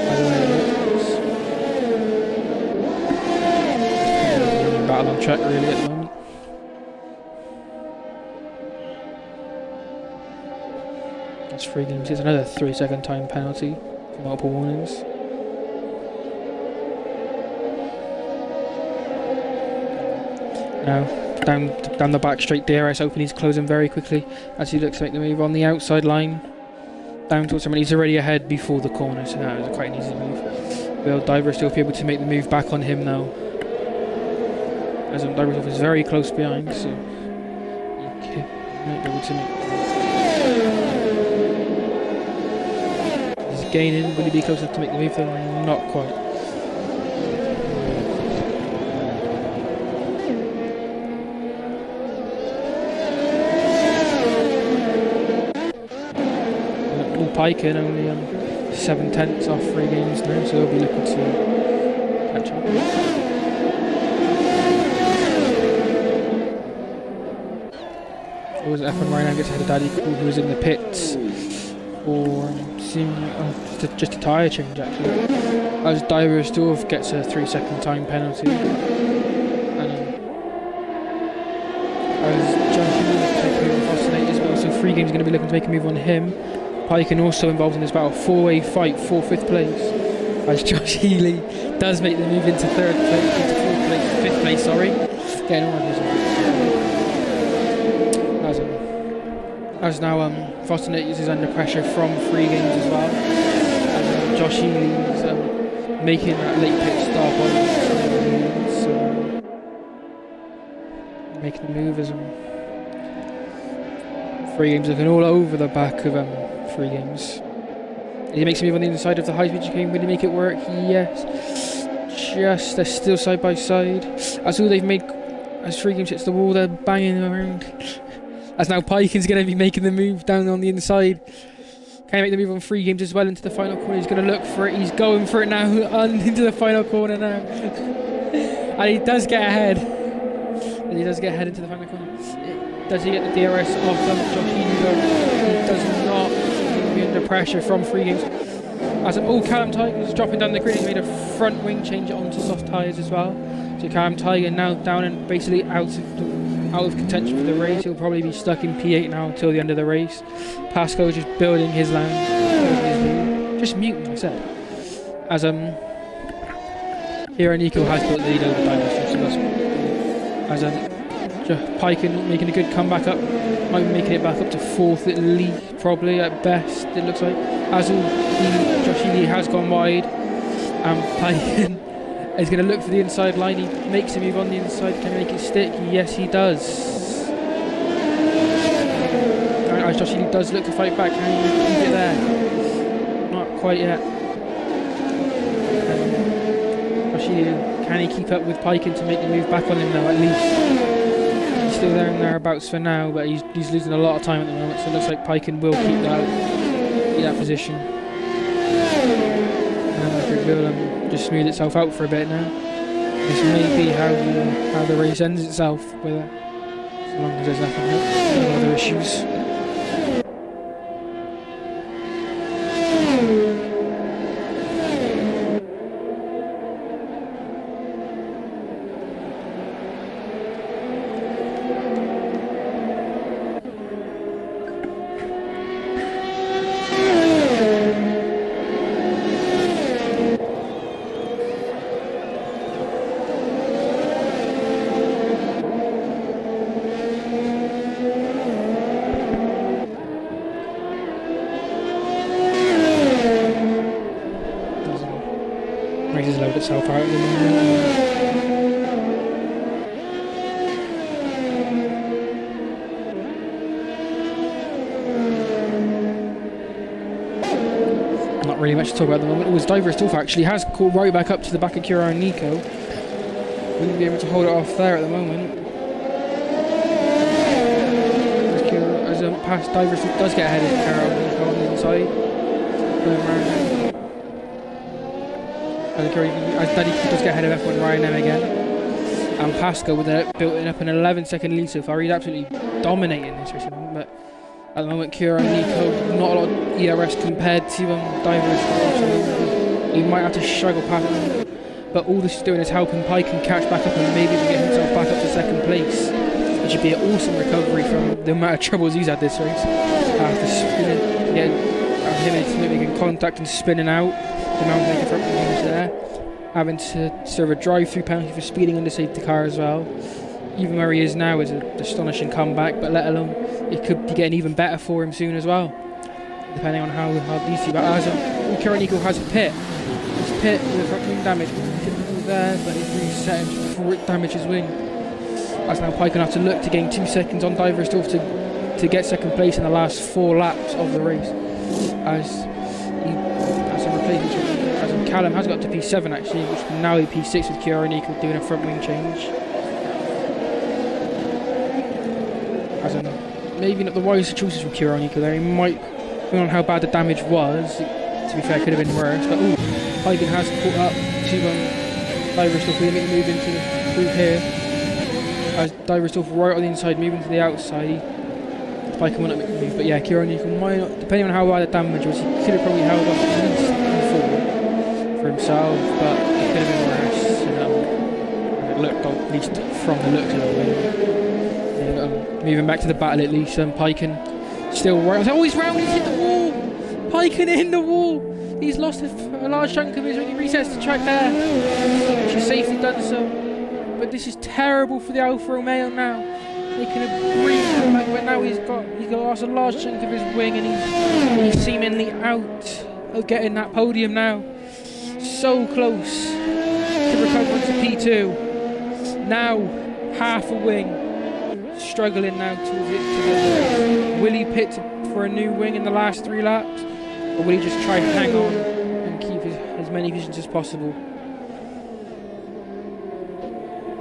By the way it looks. Battle on track really at the moment. That's 3 games. It's another 3-second time penalty for multiple warnings. Now down the back straight, DRS open, he's closing very quickly as he looks to make the move on the outside line. Down towards him, and he's already ahead before the corner, so that was quite an easy move. Will Diversdorf be able to make the move back on him now? As Diversdorf is very close behind, so he might be able to make. He's gaining, will he be close enough to make the move though? Not quite. Piken only 7/10 off 3 games now, so they'll be looking to catch up. It was F1 right now gets ahead of Daddy Cool, who was in the pits for just a tyre change actually. As Diversdorf gets a 3-second time penalty. And as John Hughes taking over Fossinate as well, so 3 games going to be looking to make a move on him. Piken also involved in this battle, 4-way fight for 5th place. As Josh Healy does make the move into 3rd place, into 4th place, 5th place, sorry. Getting all as now Fossinate is under pressure from 3 games as well. And Josh Healy is making that late pit stop on making the move as 3 games looking all over the back of 3 games. He makes a move on the inside of the high speed chicane. Will he make it work? Yes. Just they're still side by side. That's all they've made. As 3 games hits the wall, they're banging around. As now Piken's going to be making the move down on the inside. Can he make the move on 3 games as well into the final corner? He's going to look for it. He's going for it now into the final corner now. And he does get ahead. And he does get ahead into the final corner. Does he get the DRS off Josh Healy? He does not. He'll be under pressure from 3 games. As Callum Tighe is dropping down the grid. He's made a front wing change onto soft tyres as well. So Callum Tighe now down and basically out of contention for the race. He'll probably be stuck in P8 now until the end of the race. Pascoe just building his land. Just muting, I said. As here Nico has built the lead over Dinosaur, so that's Piken making a good comeback up, might be making it back up to 4th at least, probably at best it looks like. As Josh Healy has gone wide, and Piken is going to look for the inside line. He makes a move on the inside. Can he make it stick? Yes, he does. As Josh Healy does look to fight back, can he keep it there? Not quite yet. Josh Healy, can he keep up with Piken to make the move back on him now at least? Still there and thereabouts for now, but he's losing a lot of time at the moment, so it looks like Piken will keep that position. And it will just smooth itself out for a bit now. This may be how the race ends itself, with it, as long as there's no other issues. Races load itself out at the moment. Not really much to talk about at the moment. It was Diver Stuff actually has caught right back up to the back of Kira and Nico. Wouldn't be able to hold it off there at the moment. As past Diver Stuff does get ahead of Kira and Nico on the inside. As Daddy does get ahead of F1 Ryan M again. And Pascal with built up an 11-second lead so far. He's absolutely dominating this race at the moment. But at the moment, Kira and Nico, not a lot of ERS compared to Diver Stuff. So he might have to struggle past him. But all this is doing is helping Pike and catch back up and maybe even get himself back up to second place. It should be an awesome recovery from the amount of troubles he's had this race. After spinning, him and his teammate making contact and spinning out. The mountain maker front was there. Having to serve a drive-through penalty for speeding under safety car as well. Even where he is now is an astonishing comeback, but let alone it could be getting even better for him soon as well. Depending on how these two, but as Kira Nico has a pit. His pit with the front wing damage there, but it's reset him before it damages his wing. As now Pike gonna have to look to gain 2 seconds on Diver Stuff to get second place in the last 4 laps of the race. As Callum has got to P7 actually, which can now be P6 with Kira Nico doing a front wing change. As maybe not the wisest choices from Kira Nico there. He might, depending on how bad the damage was, to be fair, it could have been worse. But Pike has caught up to Diver Stuff, really making a move into the group here. As Diver Stuff right on the inside, moving to the outside. Pike will not make the move, but yeah, Kira Nico might not, depending on how bad the damage was, he could have probably held off at least for himself, but it could have been worse. It looked, at least from the looks of the win. Moving back to the battle at least, Pike still right. Oh, he's round, he's hit the wall! Pike in the wall! He's lost a large chunk of his when he resets the track there. She's safely done so. But this is terrible for the Alfa Romeo now. Making a brief comeback, but now he's lost a large chunk of his wing and he's seemingly out of getting that podium now. So close to recovering to P2. Now half a wing. Struggling now towards it. Will he pit for a new wing in the last 3 laps? Or will he just try to hang on and keep as many visions as possible?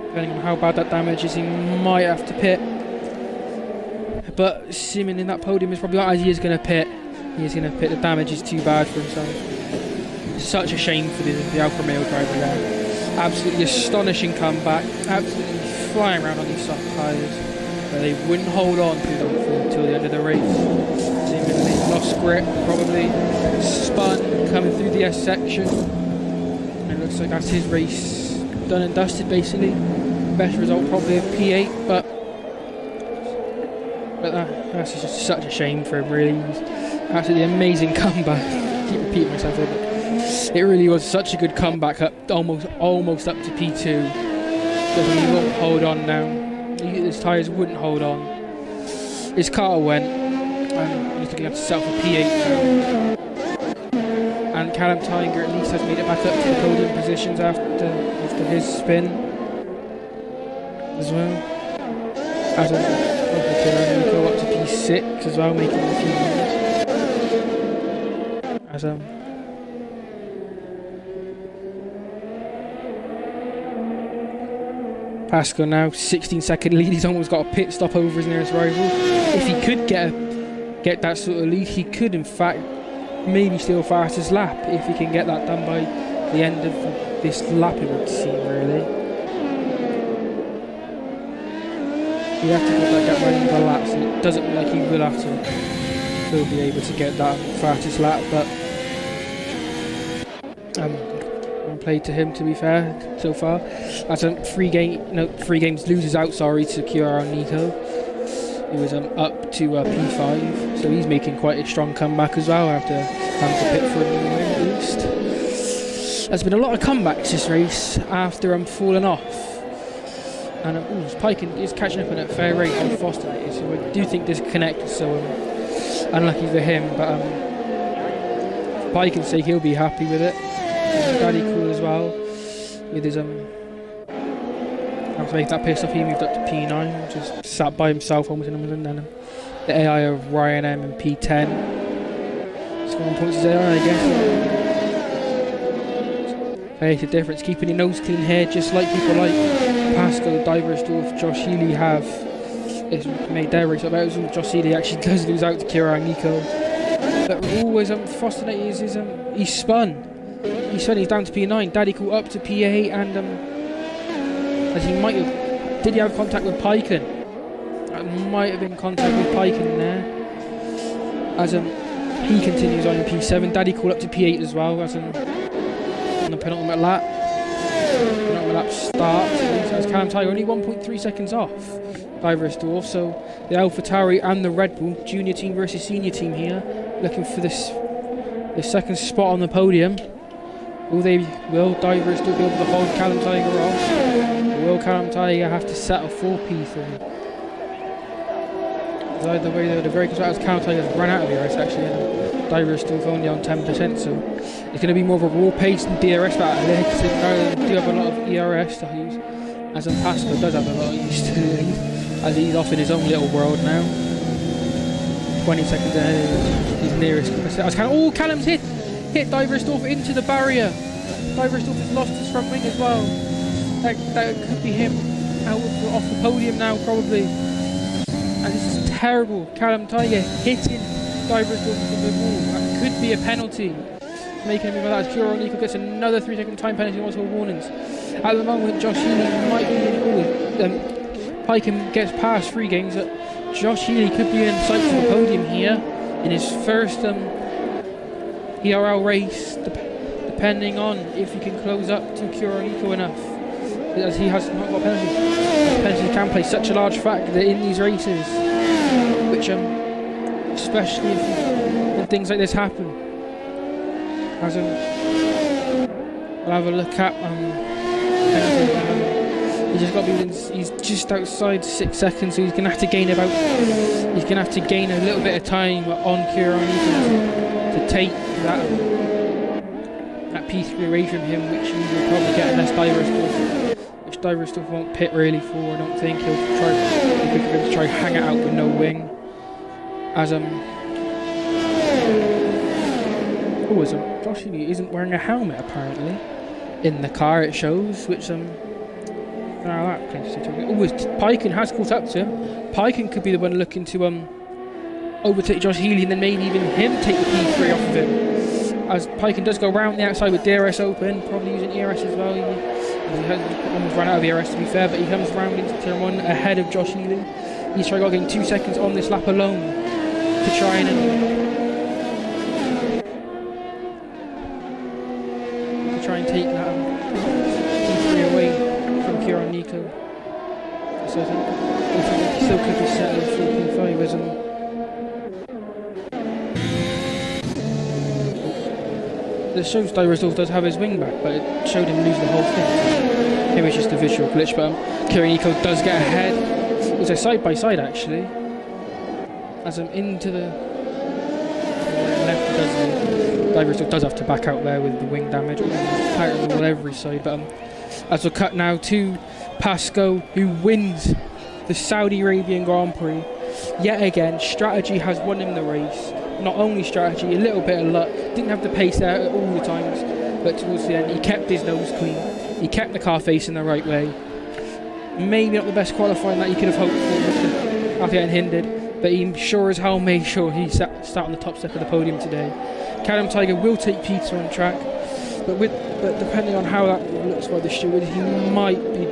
Depending on how bad that damage is, he might have to pit. But seemingly that podium is probably not as he is going to pit. He is going to pit. The damage is too bad for himself. Such a shame for the Alfa Romeo driver there. Absolutely astonishing comeback. Absolutely flying around on these soft tyres. But they wouldn't hold on until the end of the race. Seemingly lost grip, probably. Spun, coming through the S section. And it looks like that's his race done and dusted basically. Best result probably of P8, but that's just such a shame for him really. Absolutely amazing comeback. I keep repeating myself here, but it really was such a good comeback up almost up to P2. But he won't hold on now. His tyres wouldn't hold on. His car went. He's looking at himself for P8 now. And Callum Tiger at least has made it back up to the podium positions after his spin as well. As we go up to P6 as well, making a few moves. As Pascal now 16-second lead. He's almost got a pit stop over his nearest rival. If he could get that sort of lead, he could in fact maybe steal fastest lap if he can get that done by the end of this lap, it would seem really. He have to get that gap by the end of the lap, so it doesn't look like he will have to still be able to get that fastest lap, but played to him to be fair so far. That's a 3 games loses out, sorry, to Kira and Nico. He was up to P5, so he's making quite a strong comeback as well after having to pit for a new win at least. There's been a lot of comebacks this race after falling off. And Pike is catching up in a fair rate on Foster it is, so I do think this connect is so unlucky for him, but for Pike's sake he'll be happy with it. Daddy cool as well with his after making that pit stop he moved up to P9, just sat by himself almost in and then the AI of Ryan M and P10. score on points there, I guess. Makes a difference, keeping your nose clean here, just like people like Pascal, Diversdorf, Josh Healy have. It's made their race up better. Josh Healy actually does lose out to Kira and Nico. But always Fosternet is he's spun. He's down to P9. Daddy caught up to P8 and as he might have, did he have contact with Piken? That might have been contact with Piken there. As he continues on in P7. Daddy caught up to P8 as well as on the penultimate lap. Penultimate lap starts. As Callum Tiger only 1.3 seconds off Diversdorf. So the AlphaTauri and the Red Bull junior team versus senior team here, looking for the second spot on the podium. Will Diversdorf be able to hold Callum Tiger off? Or will Callum Tiger have to settle for P3? Either way, though, the very good as Callum Tiger's run out of ERS actually, and Diversdorf only on 10%, so it's going to be more of a raw pace than DRS battle there, because they do have a lot of ERS to use, as Pascal does have a lot of use to, as he's off in his own little world now. 20 seconds ahead of his nearest. Callum's hit Diversdorf into the barrier. Diversdorf has lost his front wing as well. That could be him out off the podium now probably. And this is terrible. Callum Tiger hitting Diversdorf into the wall. That could be a penalty. Making him like that. Kuro Nico gets another 3-second time penalty, multiple warnings. At the moment, Josh Healy might be in. Piken gets past 3 games. Josh Healy could be in sight for the podium here in his first ERL race, depending on if he can close up to Kuro Nico enough. As he has not got penalties. Penalties can play such a large factor in these races, which especially when things like this happen. As we'll have a look at he's just got to be he's just outside 6 seconds, so he's gonna have to gain a little bit of time on Kuro Nico to take that P3 away from him, which he will probably get unless Diversdorf won't pit really for. I don't think he'll try hang it out with no wing. As Josh Healy isn't wearing a helmet apparently in the car. It shows, which Piken has caught up to him. Piken could be the one looking to overtake Josh Healy and then maybe even him take the P3 off of him. As Piken does go round the outside with DRS open, probably using ERS as well. He has almost run out of ERS to be fair, but he comes round into turn 1 ahead of Josh Healy. He's trying to gain 2 seconds on this lap alone to try and take that P3 away from Kira Nico. So I think he still could be settled for P5 as This shows Diversdorf does have his wing back, but it showed him lose the whole thing. Maybe it's just a visual glitch, but Kira Nico does get ahead. It's a side by side actually. As I'm into the left, Diversdorf does have to back out there with the wing damage. Out on every side, but as we'll cut now to Pascal, who wins the Saudi Arabian Grand Prix. Yet again, strategy has won him the race. Not only strategy, a little bit of luck. Didn't have the pace there at all the times, but towards the end he kept his nose clean. He kept the car facing the right way. Maybe not the best qualifying that he could have hoped for after getting hindered, but he sure as hell made sure he sat on the top step of the podium today. Callum Tiger will take Peter on track, but depending on how that looks by the steward, he might be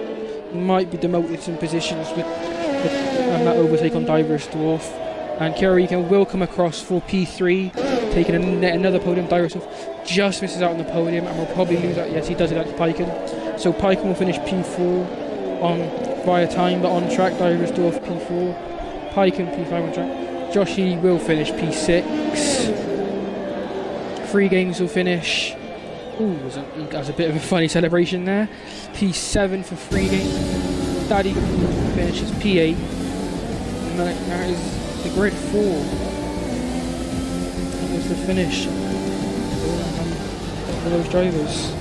demoted some positions with that overtake on Diversdorf. And Kira Nico will come across for P3, taking another podium. Diversdorf just misses out on the podium and will probably lose out. Yes, he does it out to Piken. So Piken will finish P4 via time, but on track. Diversdorf P4, Piken P5 on track. Josh Healy will finish P6. 3 games will finish. That's a bit of a funny celebration there. P7 for 3 games. Daddy finishes P8. And that is the grid 4. That was the finish for those drivers.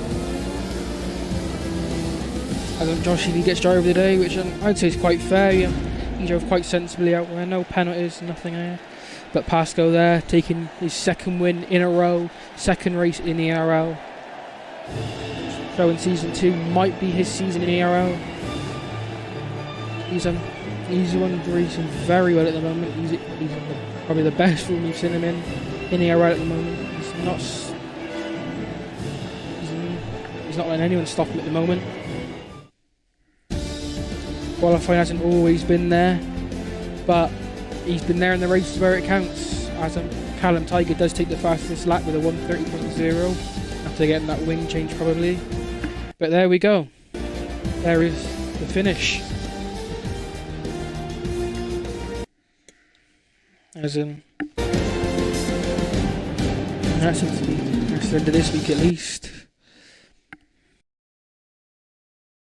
Josh Healy gets driver of the day, which I'd say is quite fair. He drove quite sensibly out there, no penalties, nothing there. But Pasco there, taking his second win in a row, second race in the ERL. So in season 2 might be his season in ERL. He's one racing very well at the moment. He's probably the best form we've seen him in ERL at the moment. He's not letting anyone stop him at the moment. Qualifying hasn't always been there, but he's been there in the races where it counts. As Callum Tiger does take the fastest lap with a 1:30.0 after getting that wing change probably. But there we go. There is the finish. That's the end of this week at least.